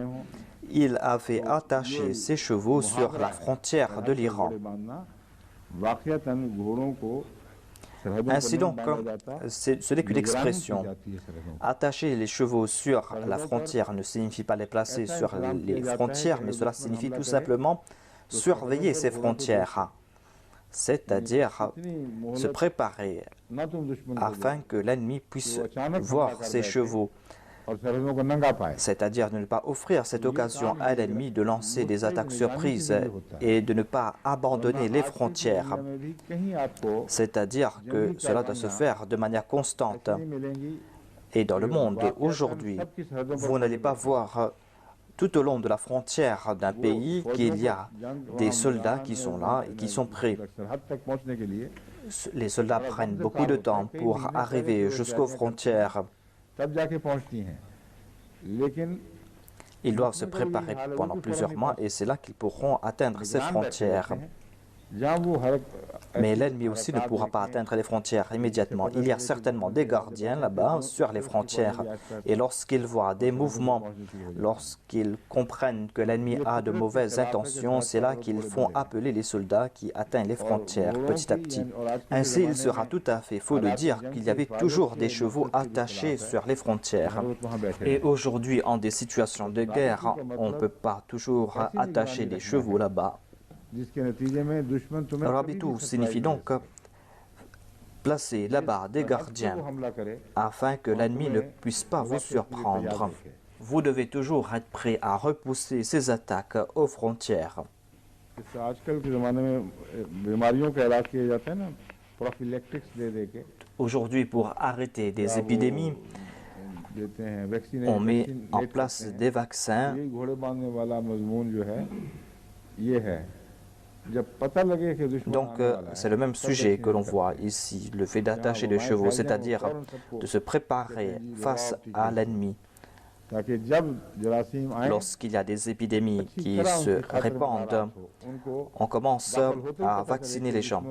il avait attaché ses chevaux sur la frontière de l'Iran. Ainsi donc, ce n'est qu'une expression. Attacher les chevaux sur la frontière ne signifie pas les placer sur les frontières, mais cela signifie tout simplement surveiller ces frontières, c'est-à-dire se préparer afin que l'ennemi puisse voir ses chevaux, c'est-à-dire de ne pas offrir cette occasion à l'ennemi de lancer des attaques surprises et de ne pas abandonner les frontières, c'est-à-dire que cela doit se faire de manière constante. Et dans le monde aujourd'hui, vous n'allez pas voir tout au long de la frontière d'un pays qu'il y a des soldats qui sont là et qui sont prêts. Les soldats prennent beaucoup de temps pour arriver jusqu'aux frontières. Ils doivent se préparer pendant plusieurs mois et c'est là qu'ils pourront atteindre ces frontières. Mais l'ennemi aussi ne pourra pas atteindre les frontières immédiatement. Il y a certainement des gardiens là-bas sur les frontières. Et lorsqu'ils voient des mouvements, lorsqu'ils comprennent que l'ennemi a de mauvaises intentions, c'est là qu'ils font appeler les soldats qui atteignent les frontières petit à petit. Ainsi, il sera tout à fait faux de dire qu'il y avait toujours des chevaux attachés sur les frontières. Et aujourd'hui, en des situations de guerre, on ne peut pas toujours attacher des chevaux là-bas. Rabitu signifie donc placer là-bas des gardiens afin que l'ennemi ne puisse pas vous surprendre. Vous devez toujours être prêt à repousser ces attaques aux frontières. Aujourd'hui, pour arrêter des épidémies, on met en place des vaccins. Donc, c'est le même sujet que l'on voit ici, le fait d'attacher les chevaux, c'est-à-dire de se préparer face à l'ennemi. Lorsqu'il y a des épidémies qui se répandent, on commence à vacciner les gens,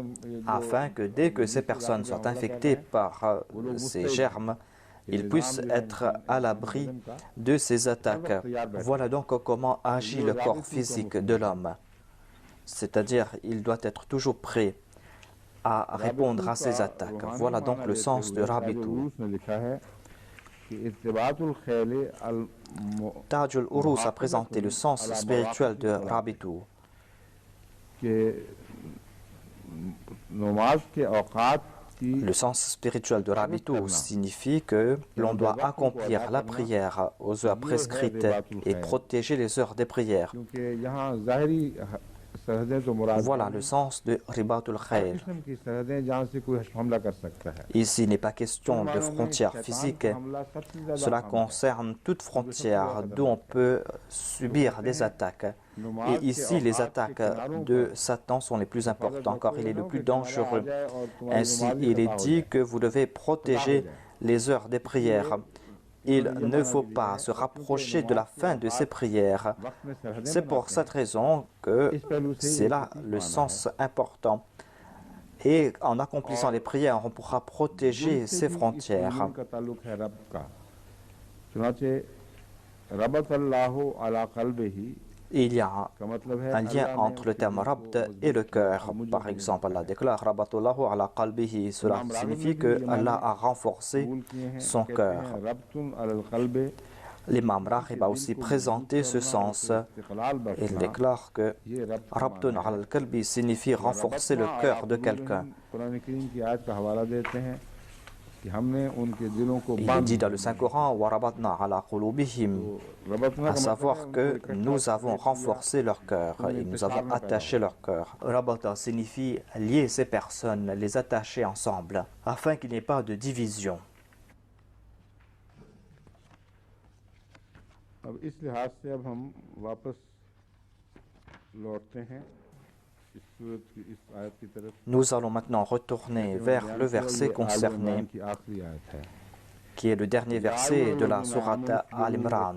afin que dès que ces personnes sont infectées par ces germes, ils puissent être à l'abri de ces attaques. Voilà donc comment agit le corps physique de l'homme. C'est-à-dire, il doit être toujours prêt à répondre à ces attaques. Voilà donc le sens de Rabitu. Taj al-Urus a présenté le sens spirituel de Rabitu. Le sens spirituel de Rabitu signifie que l'on doit accomplir la prière aux heures prescrites et protéger les heures des prières. Voilà le sens de Ribatul Khair. Ici, il n'est pas question de frontières physiques. Cela concerne toute frontière d'où on peut subir des attaques. Et ici, les attaques de Satan sont les plus importantes, car il est le plus dangereux. Ainsi, il est dit que vous devez protéger les heures des prières. Il ne faut pas se rapprocher de la fin de ces prières. C'est pour cette raison que c'est là le sens important. Et en accomplissant les prières, on pourra protéger ces frontières. Il y a un lien entre le terme Rabd et le cœur. Par exemple, Allah déclare Rabatullahu ala qalbihi. Cela signifie que Allah a renforcé son cœur. L'imam Raghib a aussi présenté ce sens. Il déclare que Rabtun ala qalbi signifie renforcer le cœur de quelqu'un. Il est dit dans le Saint-Coran, Warabatna ala qulubihim, à savoir que nous avons renforcé leur cœur et nous avons attaché leur cœur. Rabata signifie lier ces personnes, les attacher ensemble, afin qu'il n'y ait pas de division. Nous allons maintenant retourner vers le verset concerné, qui est le dernier verset de la sourate Al-Imran.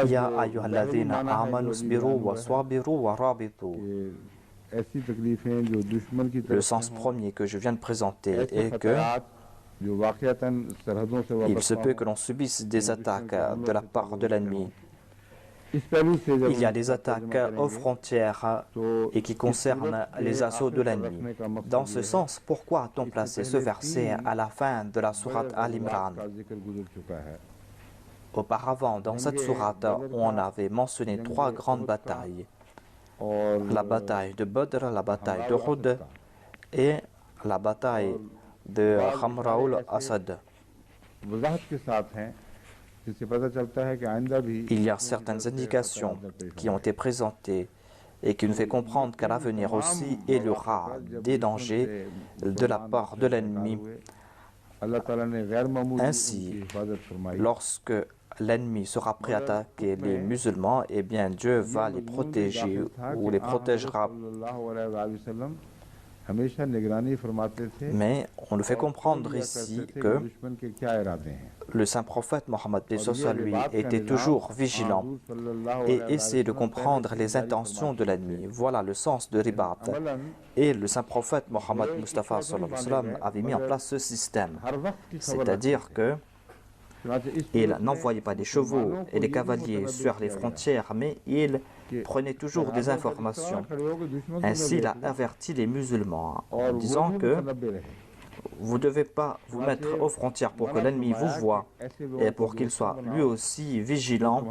Ya ayyuhalladhina amanu isbiru wa sabiru wa rabitu. Le sens premier que je viens de présenter est que il se peut que l'on subisse des attaques de la part de l'ennemi. Il y a des attaques aux frontières et qui concernent les assauts de l'ennemi. Dans ce sens, pourquoi a-t-on placé ce verset à la fin de la sourate Al-Imran? Auparavant, dans cette sourate, on avait mentionné 3 grandes batailles. La bataille de Badr, la bataille de Uhud et la bataille de Khamraoul Asad. Il y a certaines indications qui ont été présentées et qui nous fait comprendre qu'à l'avenir aussi, il y aura des dangers de la part de l'ennemi. Ainsi, lorsque l'ennemi sera prêt à attaquer les musulmans, eh bien Dieu va les protéger ou les protégera. Mais on nous fait comprendre ici que le saint prophète Mohammed lui était toujours vigilant et essayait de comprendre les intentions de l'ennemi. Voilà le sens de Ribat. Et le saint prophète Mohammed Mustafa avait mis en place ce système. C'est-à-dire que il n'envoyait pas des chevaux et des cavaliers sur les frontières, mais il prenait toujours des informations. Ainsi, il a averti les musulmans en disant que vous ne devez pas vous mettre aux frontières pour que l'ennemi vous voie et pour qu'il soit lui aussi vigilant.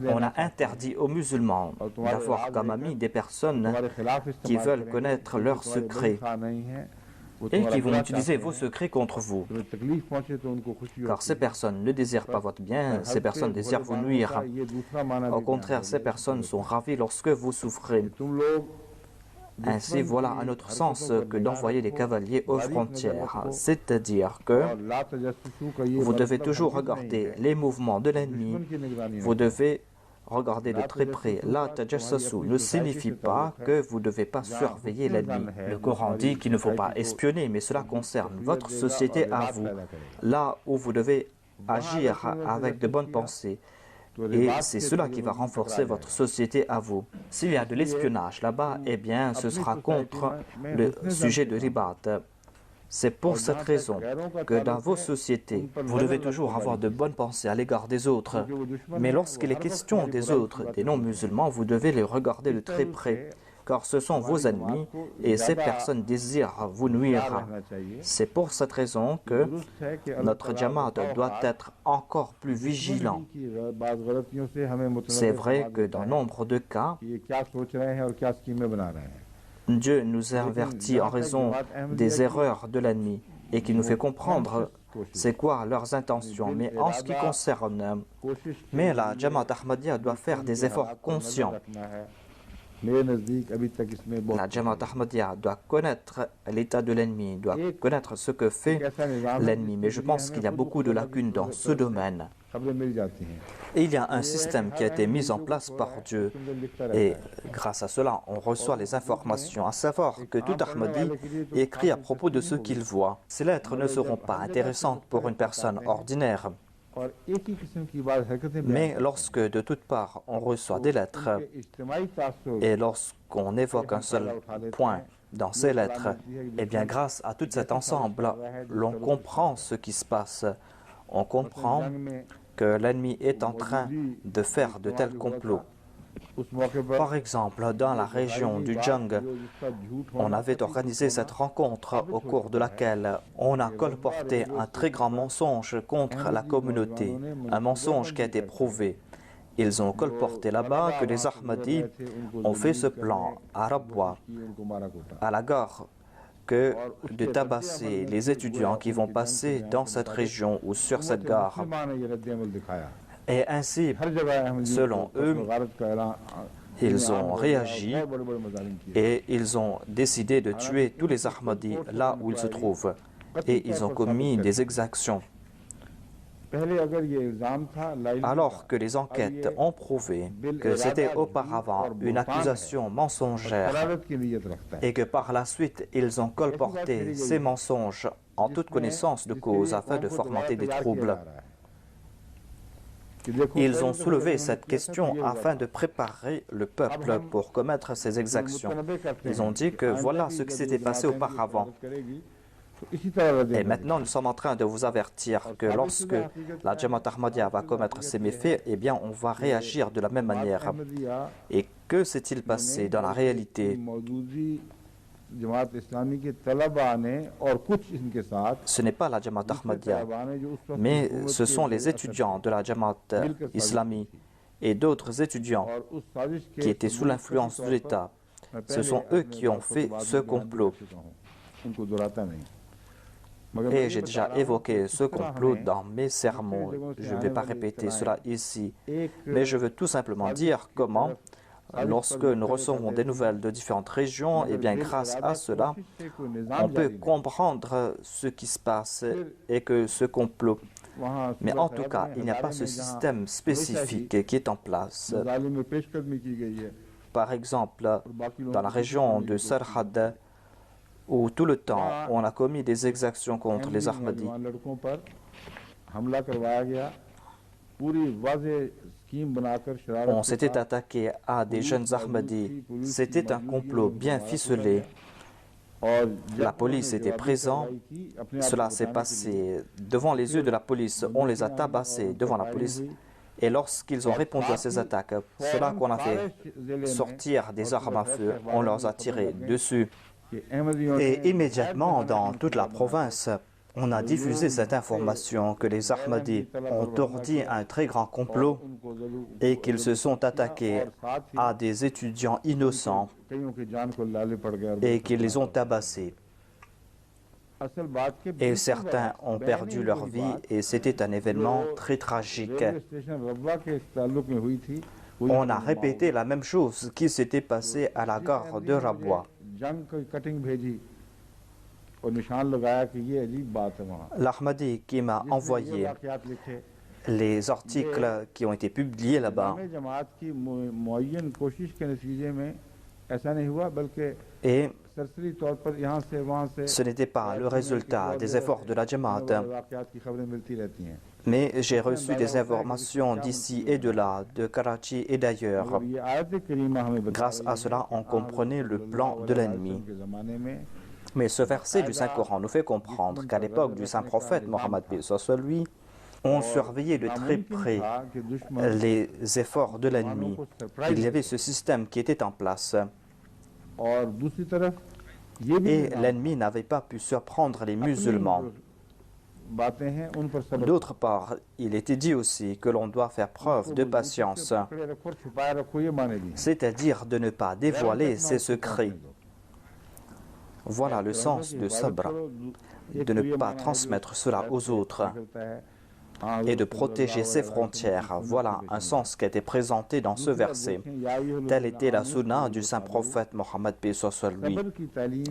On a interdit aux musulmans d'avoir comme amis des personnes qui veulent connaître leurs secrets et qui vont utiliser vos secrets contre vous. Car ces personnes ne désirent pas votre bien, ces personnes désirent vous nuire. Au contraire, ces personnes sont ravies lorsque vous souffrez. Ainsi, voilà un autre sens que d'envoyer les cavaliers aux frontières. C'est-à-dire que vous devez toujours regarder les mouvements de l'ennemi. Vous devez regarder de très près. La tajassasu ne signifie pas que vous ne devez pas surveiller l'ennemi. Le Coran dit qu'il ne faut pas espionner, mais cela concerne votre société à vous. Là où vous devez agir avec de bonnes pensées. Et c'est cela qui va renforcer votre société à vous. S'il y a de l'espionnage là-bas, eh bien, ce sera contre le sujet de ribat. C'est pour cette raison que dans vos sociétés, vous devez toujours avoir de bonnes pensées à l'égard des autres. Mais lorsqu'il est question des autres, des non-musulmans, vous devez les regarder de très près, car ce sont vos ennemis et ces personnes désirent vous nuire. C'est pour cette raison que notre Jamaat doit être encore plus vigilant. C'est vrai que dans nombre de cas, Dieu nous avertit en raison des erreurs de l'ennemi et qui nous fait comprendre c'est quoi leurs intentions. Mais en ce qui concerne, la Jamaat Ahmadiyya doit faire des efforts conscients. La Jamaat Ahmadiyya doit connaître l'état de l'ennemi, doit connaître ce que fait l'ennemi. Mais je pense qu'il y a beaucoup de lacunes dans ce domaine. Et il y a un système qui a été mis en place par Dieu et grâce à cela, on reçoit les informations, à savoir que tout Ahmadi écrit à propos de ce qu'il voit. Ces lettres ne seront pas intéressantes pour une personne ordinaire. Mais lorsque de toutes parts on reçoit des lettres et lorsqu'on évoque un seul point dans ces lettres, eh bien grâce à tout cet ensemble, l'on comprend ce qui se passe. On comprend que l'ennemi est en train de faire de tels complots. Par exemple, dans la région du Jung, on avait organisé cette rencontre au cours de laquelle on a colporté un très grand mensonge contre la communauté, un mensonge qui a été prouvé. Ils ont colporté là-bas que les Ahmadis ont fait ce plan à Rabwa, à la gare, que de tabasser les étudiants qui vont passer dans cette région ou sur cette gare. Et ainsi, selon eux, ils ont réagi et ils ont décidé de tuer tous les Ahmadis là où ils se trouvent. Et ils ont commis des exactions. Alors que les enquêtes ont prouvé que c'était auparavant une accusation mensongère et que par la suite ils ont colporté ces mensonges en toute connaissance de cause afin de fomenter des troubles. Ils ont soulevé cette question afin de préparer le peuple pour commettre ces exactions. Ils ont dit que voilà ce qui s'était passé auparavant. Et maintenant, nous sommes en train de vous avertir que lorsque la Jamaat Ahmadiyya va commettre ces méfaits, eh bien, on va réagir de la même manière. Et que s'est-il passé dans la réalité? Ce n'est pas la Jamaat Ahmadiyya, mais ce sont les étudiants de la Jamaat islamique et d'autres étudiants qui étaient sous l'influence de l'État. Ce sont eux qui ont fait ce complot. Et j'ai déjà évoqué ce complot dans mes sermons. Je ne vais pas répéter cela ici, mais je veux tout simplement dire comment, lorsque nous recevons des nouvelles de différentes régions, et bien grâce à cela, on peut comprendre ce qui se passe et que ce complot. Mais en tout cas, il n'y a pas ce système spécifique qui est en place. Par exemple, dans la région de Sarhad, où tout le temps on a commis des exactions contre les Ahmadis. On s'était attaqué à des jeunes Ahmadis. C'était un complot bien ficelé. La police était présente. Cela s'est passé devant les yeux de la police. On les a tabassés devant la police. Et lorsqu'ils ont répondu à ces attaques, cela qu'on a fait sortir des armes à feu, on leur a tiré dessus. Et immédiatement, dans toute la province, on a diffusé cette information que les Ahmadis ont ordi un très grand complot et qu'ils se sont attaqués à des étudiants innocents et qu'ils les ont tabassés. Et certains ont perdu leur vie et c'était un événement très tragique. On a répété la même chose qui s'était passé à la gare de Rabwa. L'Ahmadi qui m'a envoyé les articles qui ont été publiés là-bas. Et ce n'était pas le résultat des efforts de la Jamaat, mais j'ai reçu des informations d'ici et de là, de Karachi et d'ailleurs. Grâce à cela, on comprenait le plan de l'ennemi. Mais ce verset du Saint-Coran nous fait comprendre qu'à l'époque du Saint-Prophète Mohammed soit lui, on surveillait de très près les efforts de l'ennemi. Il y avait ce système qui était en place. Et l'ennemi n'avait pas pu surprendre les musulmans. D'autre part, il était dit aussi que l'on doit faire preuve de patience, c'est-à-dire de ne pas dévoiler ses secrets. Voilà le sens de sabr, de ne pas transmettre cela aux autres et de protéger ses frontières. Voilà un sens qui a été présenté dans ce verset. Telle était la sunna du saint prophète Mohammed paix soit sur lui.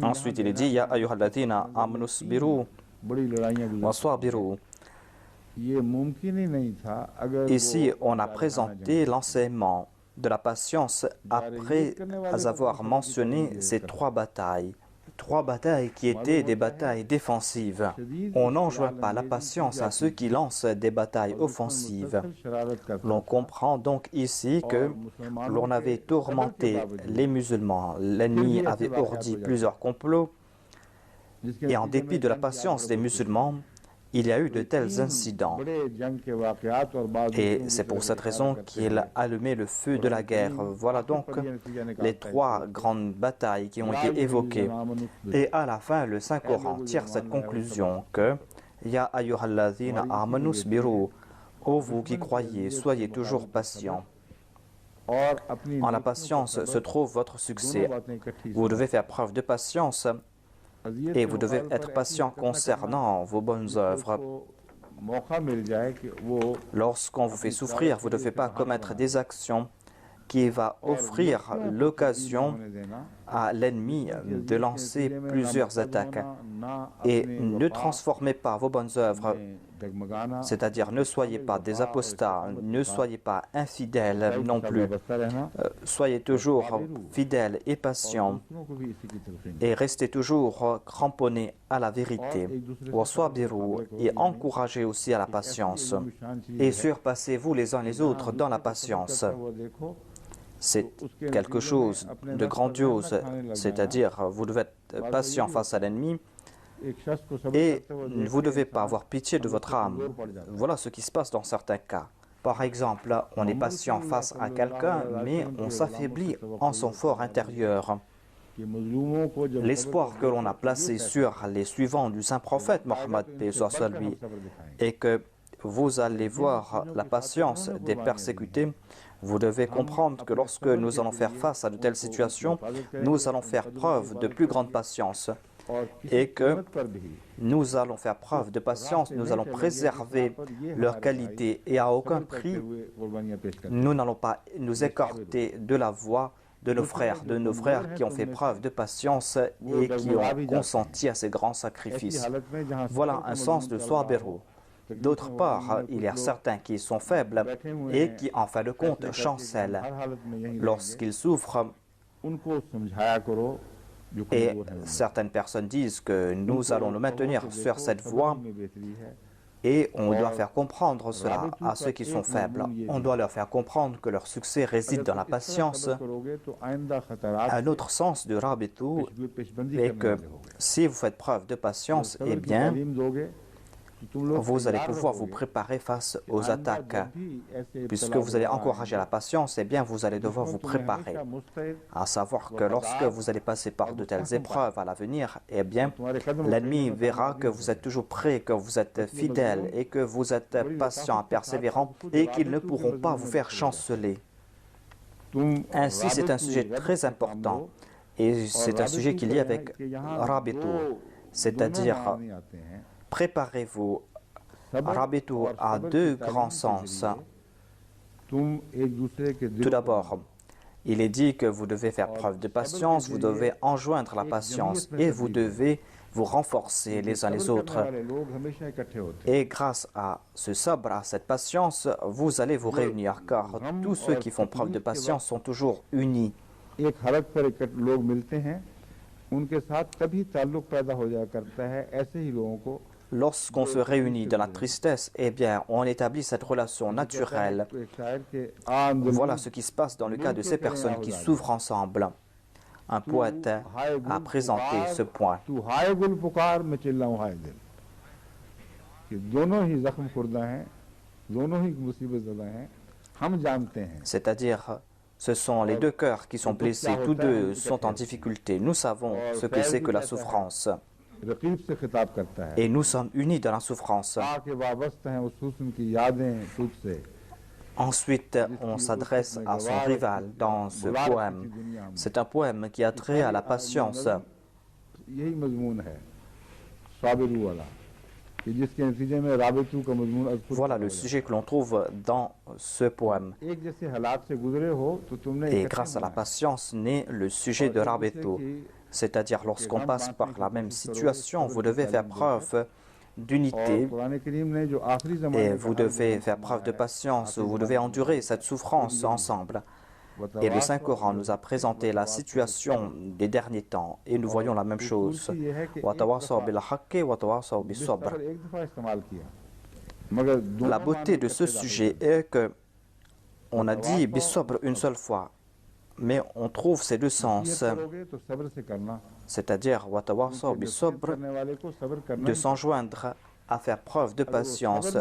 Ensuite il est dit Ya ayyuhalladhina amanu sbiru wa sabiru. Ici on a présenté l'enseignement de la patience après avoir mentionné ces trois batailles qui étaient des batailles défensives. On n'enjoint pas la patience à ceux qui lancent des batailles offensives. L'on comprend donc ici que l'on avait tourmenté les musulmans. L'ennemi avait ourdi plusieurs complots et en dépit de la patience des musulmans, il y a eu de tels incidents. Et c'est pour cette raison qu'il a allumé le feu de la guerre. Voilà donc les trois grandes batailles qui ont été évoquées. Et à la fin, le Saint-Coran tire cette conclusion que Ya ayyuhalladhina amanu sbiru, ô vous qui croyez, soyez toujours patients. En la patience se trouve votre succès. Vous devez faire preuve de patience et vous devez être patient concernant vos bonnes œuvres. Lorsqu'on vous fait souffrir, vous ne devez pas commettre des actions qui vont offrir l'occasion à l'ennemi de lancer plusieurs attaques. Et ne transformez pas vos bonnes œuvres, c'est-à-dire ne soyez pas des apostats, ne soyez pas infidèles non plus. Soyez toujours fidèles et patients et restez toujours cramponnés à la vérité. Et encouragez aussi à la patience et surpassez-vous les uns les autres dans la patience. C'est quelque chose de grandiose, c'est-à-dire vous devez être patient face à l'ennemi et vous ne devez pas avoir pitié de votre âme. Voilà ce qui se passe dans certains cas. Par exemple, on est patient face à quelqu'un, mais on s'affaiblit en son fort intérieur. L'espoir que l'on a placé sur les suivants du saint prophète Mohammed paix soit sur lui et que vous allez voir la patience des persécutés. Vous devez comprendre que lorsque nous allons faire face à de telles situations, nous allons faire preuve de plus grande patience et que nous allons faire preuve de patience, nous allons préserver leur qualité et à aucun prix, nous n'allons pas nous écarter de la voie de nos frères qui ont fait preuve de patience et qui ont consenti à ces grands sacrifices. Voilà un sens de Sabiru. D'autre part, il y a certains qui sont faibles et qui, en fin de compte, chancellent lorsqu'ils souffrent. Et certaines personnes disent que nous allons nous maintenir sur cette voie et on doit faire comprendre cela à ceux qui sont faibles. On doit leur faire comprendre que leur succès réside dans la patience. Un autre sens de Rabitu est que si vous faites preuve de patience, eh bien, vous allez pouvoir vous préparer face aux attaques. Puisque vous allez encourager la patience, eh bien, vous allez devoir vous préparer. À savoir que lorsque vous allez passer par de telles épreuves à l'avenir, eh bien, l'ennemi verra que vous êtes toujours prêt, que vous êtes fidèle et que vous êtes patient, persévérant et qu'ils ne pourront pas vous faire chanceler. Ainsi, c'est un sujet très important et c'est un sujet qui est lié avec Rabitu, c'est-à-dire préparez-vous. Rabitu a deux grands sens. Tout d'abord, il est dit que vous devez faire preuve de patience, vous devez enjoindre la patience et vous devez vous renforcer les uns les autres. Et grâce à ce sabre, à cette patience, vous allez vous réunir car tous ceux qui font preuve de patience sont toujours unis. Lorsqu'on se réunit dans la tristesse, eh bien, on établit cette relation naturelle. Voilà ce qui se passe dans le cas de ces personnes qui souffrent ensemble. Un poète a présenté ce point. C'est-à-dire, ce sont les deux cœurs qui sont blessés, tous deux sont en difficulté. Nous savons ce que c'est que la souffrance. Et nous sommes unis dans la souffrance. Ensuite, on s'adresse à son rival dans ce poème. C'est un poème qui a trait à la patience. Voilà le sujet que l'on trouve dans ce poème. Et grâce à la patience naît le sujet de Rabitu. C'est-à-dire, lorsqu'on passe par la même situation, vous devez faire preuve d'unité et vous devez faire preuve de patience, vous devez endurer cette souffrance ensemble. Et le Saint-Coran nous a présenté la situation des derniers temps et nous voyons la même chose. La beauté de ce sujet est que on a dit bisabr une seule fois, mais on trouve ces deux sens, c'est-à-dire de s'enjoindre à faire preuve de patience,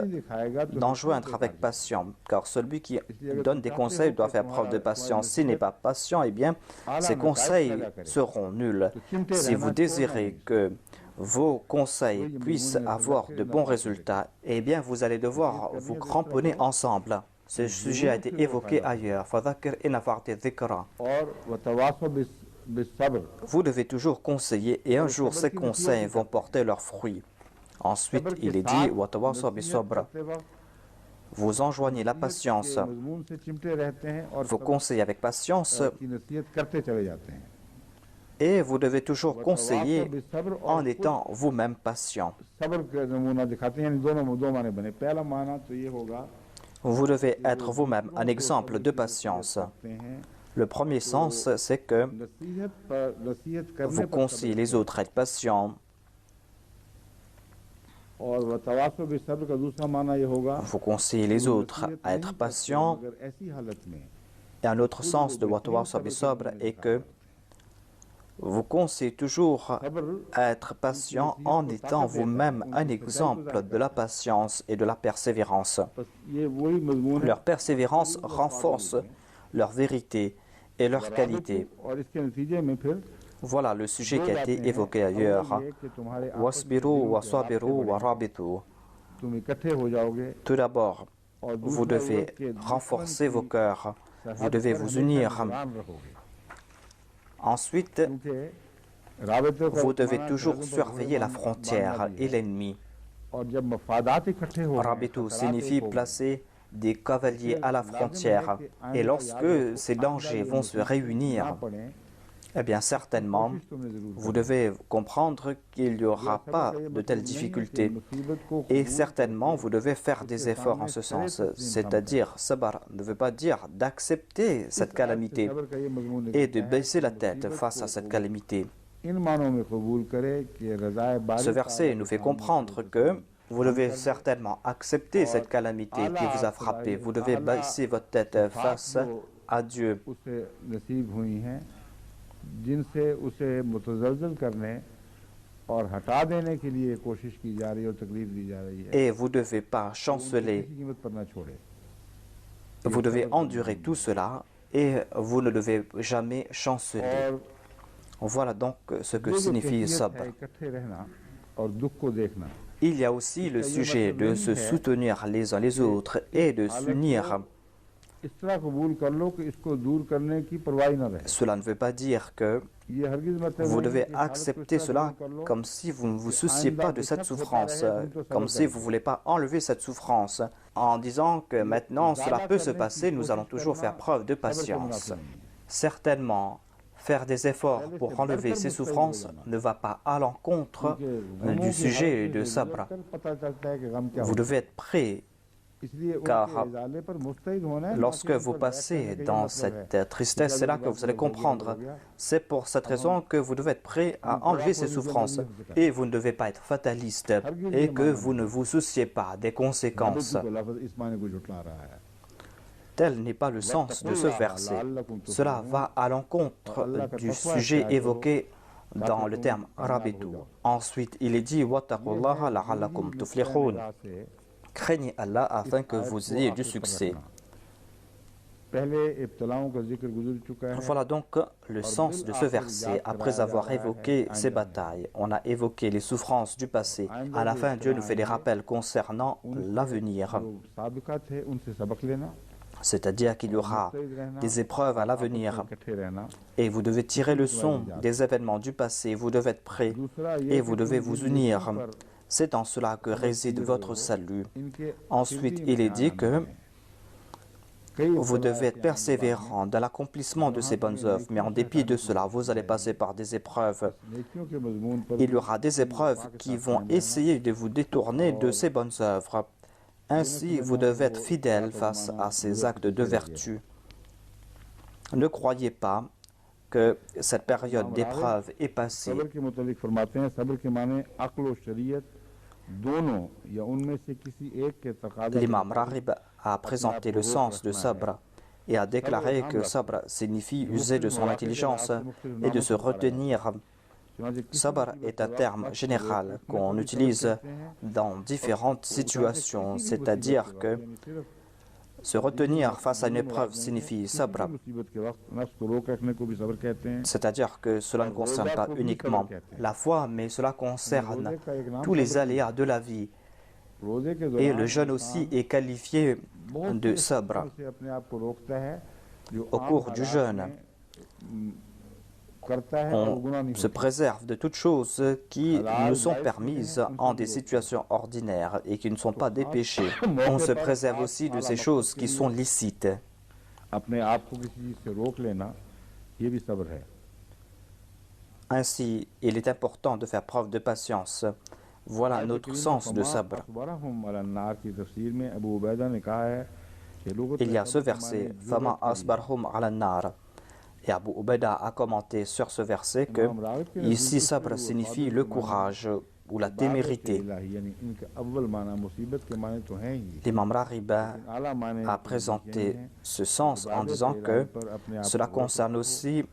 d'enjoindre avec patience, car celui qui donne des conseils doit faire preuve de patience. S'il n'est pas patient, eh bien, ses conseils seront nuls. Si vous désirez que vos conseils puissent avoir de bons résultats, eh bien, vous allez devoir vous cramponner ensemble. Ce sujet a été évoqué ailleurs. Vous devez toujours conseiller et un jour ces conseils vont porter leurs fruits. Ensuite, il est dit vous enjoignez la patience, vous conseillez avec patience et vous devez toujours conseiller en étant vous-même patient. Vous devez être vous-même un exemple de patience. Le premier sens, c'est que vous conseillez les autres à être patients. Vous conseillez les autres à être patients. Et un autre sens de Watawasa Bisabr est que vous conseillez toujours à être patient en étant vous-même un exemple de la patience et de la persévérance. Leur persévérance renforce leur vérité et leur qualité. Voilà le sujet qui a été évoqué ailleurs. Wasbiru, wasabiru, warabitu. Tout d'abord, vous devez renforcer vos cœurs. Vous devez vous unir. Ensuite, vous devez toujours surveiller la frontière et l'ennemi. Rabitu signifie placer des cavaliers à la frontière. Et lorsque ces dangers vont se réunir, eh bien certainement, vous devez comprendre qu'il n'y aura pas de telles difficultés. Et certainement, vous devez faire des efforts en ce sens. C'est-à-dire, sabar ne veut pas dire d'accepter cette calamité et de baisser la tête face à cette calamité. Ce verset nous fait comprendre que vous devez certainement accepter cette calamité qui vous a frappé. Vous devez baisser votre tête face à Dieu. Et vous ne devez pas chanceler. Vous devez endurer tout cela et vous ne devez jamais chanceler. Voilà donc ce que signifie sabr. Il y a aussi le sujet de se soutenir les uns les autres et de s'unir. Cela ne veut pas dire que vous devez accepter cela comme si vous ne vous souciez pas de cette souffrance, comme si vous ne voulez pas enlever cette souffrance, en disant que maintenant cela peut se passer, nous allons toujours faire preuve de patience. Certainement, faire des efforts pour enlever ces souffrances ne va pas à l'encontre du sujet de sabr. Vous devez être prêt, car lorsque vous passez dans cette tristesse, c'est là que vous allez comprendre. C'est pour cette raison que vous devez être prêt à enlever ces souffrances. Et vous ne devez pas être fataliste et que vous ne vous souciez pas des conséquences. Tel n'est pas le sens de ce verset. Cela va à l'encontre du sujet évoqué dans le terme Rabitu. Ensuite, il est dit « Wattaqullaha la'allakum tuflihun » Craignez Allah afin que vous ayez du succès. Voilà donc le sens de ce verset. Après avoir évoqué ces batailles, on a évoqué les souffrances du passé. À la fin, Dieu nous fait des rappels concernant l'avenir. c'est-à-dire qu'il y aura des épreuves à l'avenir et vous devez tirer le son des événements du passé, vous devez être prêt et vous devez vous unir. C'est en cela que réside votre salut. Ensuite, il est dit que vous devez être persévérant dans l'accomplissement de ces bonnes œuvres, mais en dépit de cela, vous allez passer par des épreuves. Il y aura des épreuves qui vont essayer de vous détourner de ces bonnes œuvres. Ainsi, vous devez être fidèle face à ces actes de vertu. Ne croyez pas que cette période d'épreuve est passée. L'imam Raghib a présenté le sens de sabr et a déclaré que sabr signifie user de son intelligence et de se retenir. Sabr est un terme général qu'on utilise dans différentes situations, c'est-à-dire que se retenir face à une épreuve signifie sabr, c'est-à-dire que cela ne concerne pas uniquement la foi, mais cela concerne tous les aléas de la vie. Et le jeûne aussi est qualifié de sabr. Au cours du jeûne, on se préserve de toutes choses qui nous sont permises en des situations ordinaires et qui ne sont pas des péchés. On se préserve aussi de ces choses qui sont licites. Ainsi, il est important de faire preuve de patience. Voilà notre sens de sabr. Il y a ce verset, « Fama asbarhum ala nar » et Abu Ubaida a commenté sur ce verset que ici sabr signifie le courage ou la témérité. L'imam Raghib a présenté ce sens en disant que cela concerne aussi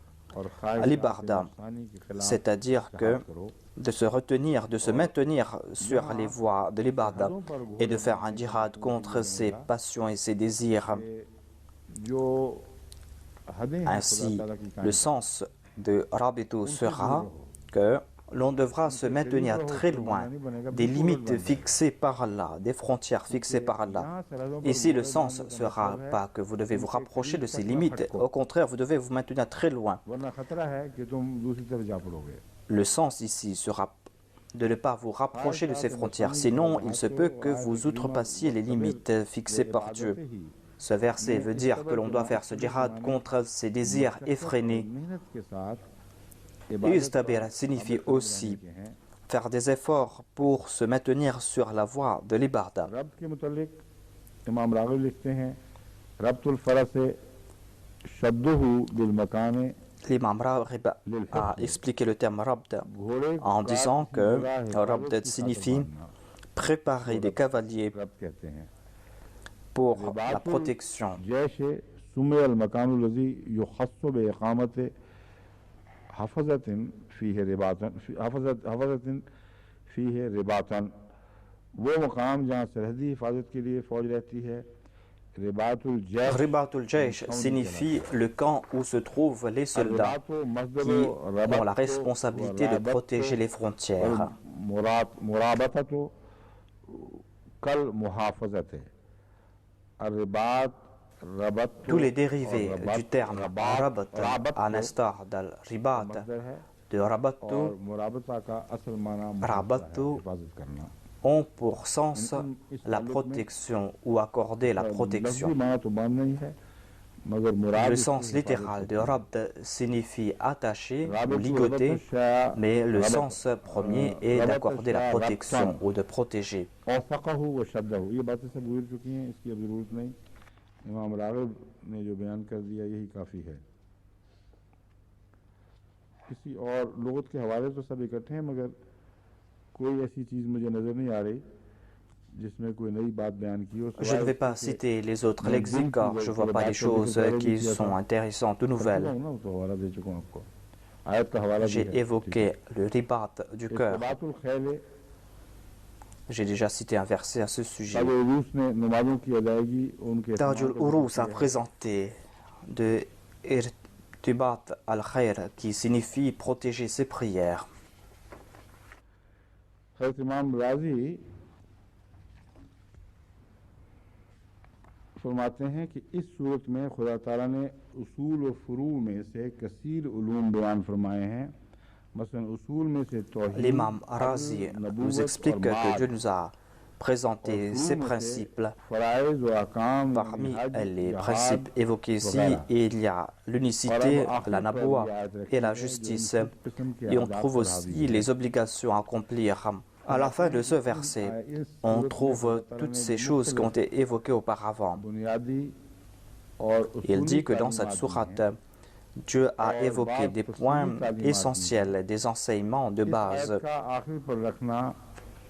l'ibarda, c'est-à-dire que de se retenir, de se maintenir sur les voies de l'ibarda et de faire un djihad contre ses passions et ses désirs. Ainsi, le sens de Rabitu sera que l'on devra se maintenir très loin des limites fixées par Allah, des frontières fixées par Allah. Ici, le sens ne sera pas que vous devez vous rapprocher de ces limites, au contraire, vous devez vous maintenir très loin. Le sens ici sera de ne pas vous rapprocher de ces frontières, sinon il se peut que vous outrepassiez les limites fixées par Dieu. Ce verset veut dire que l'on doit faire ce djihad contre ses désirs effrénés. Istabir signifie aussi faire des efforts pour se maintenir sur la voie de l'ibarda. L'imam Raghib a expliqué le terme rabd en disant que rabd signifie préparer des cavaliers pour la protection. Ribatul Jaysh signifie le camp où se trouvent les soldats qui ont la responsabilité de protéger les frontières. Tous les dérivés du terme rabat, à l'instar d'al-ribat, de rabattu, ont pour sens la protection ou accorder la protection. Le sens littéral de rabd signifie attacher ou ligoter, mais le sens premier est d'accorder la protection ou de protéger. इमाम राग़िब ने जो बयान कर दिया यही काफ़ी है। किसी और लुग़त के हवाले तो सब इकट्ठे हैं, मगर कोई ऐसी चीज़ मुझे नज़र नहीं आ रही जिसमें कोई नई बात बयान की हो। Je ne vais pas citer les autres lexiques car je ne vois pas des choses qui sont intéressantes ou nouvelles. J'ai évoqué le ribat du cœur. J'ai déjà cité un verset à ce sujet. Tajul Urus a présenté de Irtibat al-Khair qui signifie protéger ses prières. फरमाते हैं कि इस सूरत में खुदा ताला ने उसूल व फुरू में से कसीर उलूम बयान फरमाए हैं। मसलन उसूल में से तौहीद, L'imam Razi nous explique que Dieu nous a présenté ces principes. Parmi les principes évoqués ici, il y a l'unicité, la naboua et la justice. Et on trouve aussi les obligations à accomplir. À la fin de ce verset, on trouve toutes ces choses qui ont été évoquées auparavant. Il dit que dans cette sourate, Dieu a évoqué des points essentiels, des enseignements de base.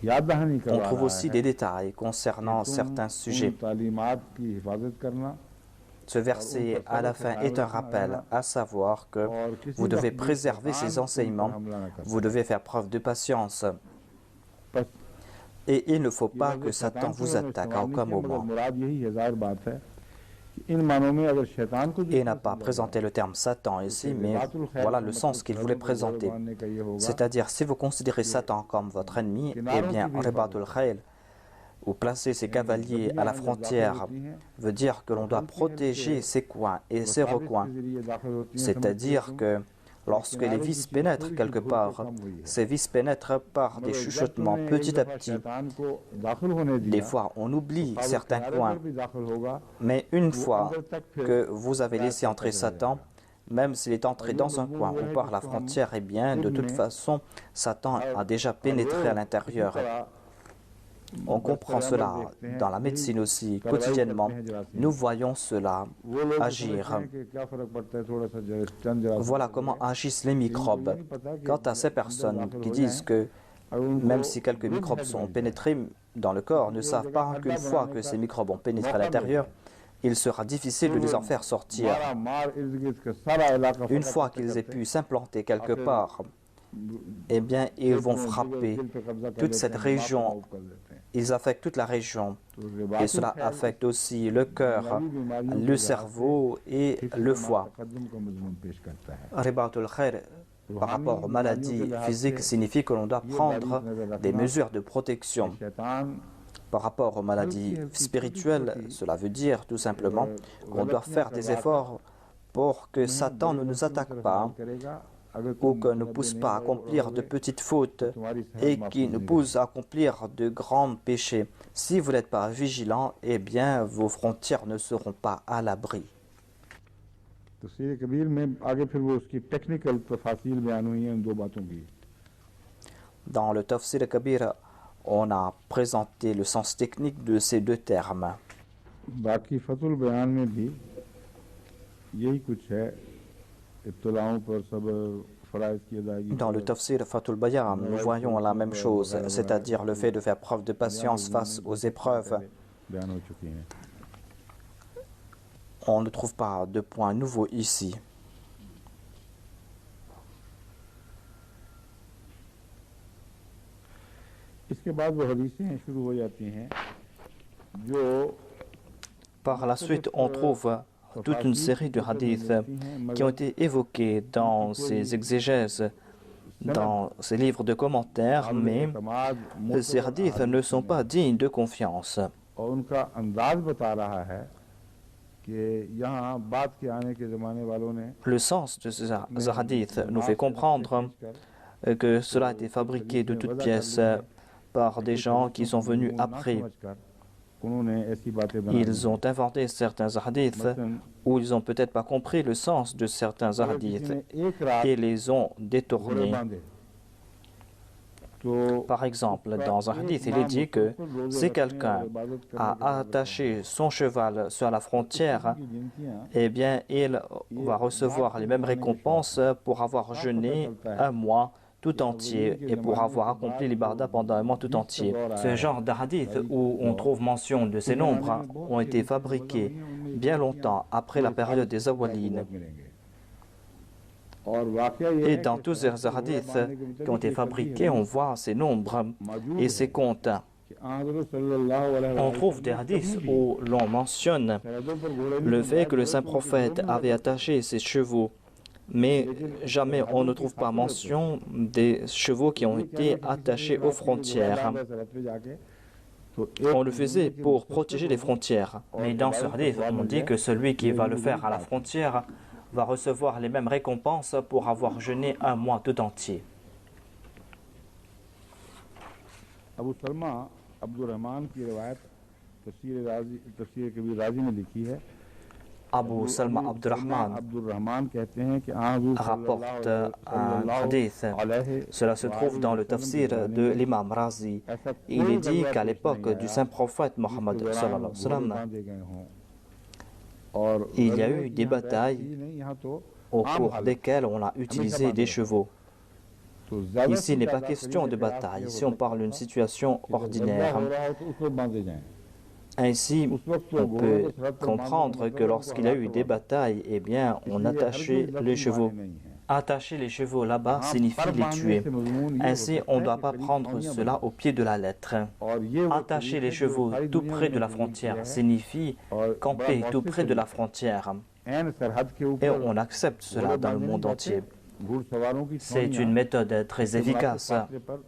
On trouve aussi des détails concernant certains sujets. Ce verset à la fin est un rappel, à savoir que vous devez préserver ces enseignements, vous devez faire preuve de patience. Et il ne faut pas que Satan vous attaque à aucun moment. Il n'a pas présenté le terme Satan ici, mais voilà le sens qu'il voulait présenter. C'est-à-dire, si vous considérez Satan comme votre ennemi, eh bien, Ribatul Khayl, ou placer ses cavaliers à la frontière, veut dire que l'on doit protéger ses coins et ses recoins. C'est-à-dire que lorsque les vices pénètrent quelque part, ces vices pénètrent par des chuchotements petit à petit. Des fois, on oublie certains coins, mais une fois que vous avez laissé entrer Satan, même s'il est entré dans un coin ou par la frontière, eh bien, de toute façon, Satan a déjà pénétré à l'intérieur. On comprend cela dans la médecine aussi, quotidiennement. Nous voyons cela agir. Voilà comment agissent les microbes. Quant à ces personnes qui disent que même si quelques microbes sont pénétrés dans le corps, ne savent pas qu'une fois que ces microbes ont pénétré à l'intérieur, il sera difficile de les en faire sortir. Une fois qu'ils aient pu s'implanter quelque part, eh bien, ils vont frapper toute cette région. Ils affectent toute la région. Et cela affecte aussi le cœur, le cerveau et le foie. Ribatul Khair, par rapport aux maladies physiques, signifie que l'on doit prendre des mesures de protection. Par rapport aux maladies spirituelles, cela veut dire tout simplement qu'on doit faire des efforts pour que Satan ne nous attaque pas, ou que ne pousse pas à accomplir de petites fautes et qui nous pousse à accomplir de grands péchés. Si vous n'êtes pas vigilant, eh bien, vos frontières ne seront pas à l'abri. Dans le Tafsir Kabir, on a présenté le sens technique de ces deux termes. Dans le Tafsir Fatul Bayan, nous voyons la même chose, c'est-à-dire le fait de faire preuve de patience face aux épreuves. On ne trouve pas de point nouveau ici. Par la suite, on trouve toute une série de hadiths qui ont été évoqués dans ces exégèses, dans ces livres de commentaires, mais ces hadiths ne sont pas dignes de confiance. Le sens de ces hadiths nous fait comprendre que cela a été fabriqué de toutes pièces par des gens qui sont venus après. Ils ont inventé certains hadiths où ils n'ont peut-être pas compris le sens de certains hadiths et les ont détournés. Par exemple, dans un hadith, il est dit que si quelqu'un a attaché son cheval sur la frontière, eh bien, il va recevoir les mêmes récompenses pour avoir jeûné un mois tout entier et pour avoir accompli l'ibadah pendant un mois tout entier. Ce genre de hadith où on trouve mention de ces nombres ont été fabriqués bien longtemps après la période des Awwalines. Et dans tous ces hadiths qui ont été fabriqués, on voit ces nombres et ces comptes. On trouve des hadiths où l'on mentionne le fait que le saint prophète avait attaché ses chevaux, mais jamais on ne trouve pas mention des chevaux qui ont été attachés aux frontières. On le faisait pour protéger les frontières. Mais dans ce hadith, on dit que celui qui va le faire à la frontière va recevoir les mêmes récompenses pour avoir jeûné un mois tout entier. Abu Salma Abdurrahman की रिवायत तफसीर कबीर राजी में लिखी है. Abu Salma Abdurrahman rapporte un hadith. Cela se trouve dans le tafsir de l'imam Razi. Il est dit qu'à l'époque du saint prophète Mohammed, il y a eu des batailles au cours desquelles on a utilisé des chevaux. Ici, il n'est pas question de bataille. Ici, on parle d'une situation ordinaire. Ainsi, on peut comprendre que lorsqu'il y a eu des batailles, eh bien, on attachait les chevaux. Attacher les chevaux là-bas signifie les tuer. Ainsi, on ne doit pas prendre cela au pied de la lettre. Attacher les chevaux tout près de la frontière signifie camper tout près de la frontière. Et on accepte cela dans le monde entier. C'est une méthode très efficace.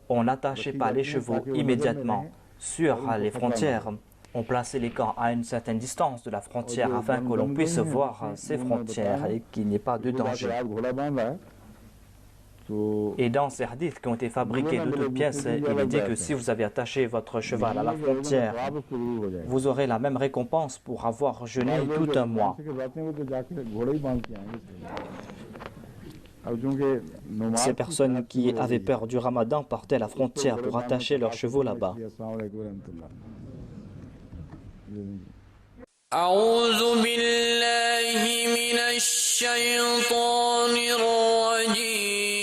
On n'attachait pas les chevaux immédiatement sur les frontières. On plaçait les camps à une certaine distance de la frontière afin que l'on puisse voir ces frontières et qu'il n'y ait pas de danger. Et dans ces hadiths qui ont été fabriqués de toutes pièces, il est dit que si vous avez attaché votre cheval à la frontière, vous aurez la même récompense pour avoir jeûné tout un mois. Ces personnes qui avaient peur du Ramadan partaient à la frontière pour attacher leurs chevaux là-bas. أعوذ بالله من الشيطان الرجيم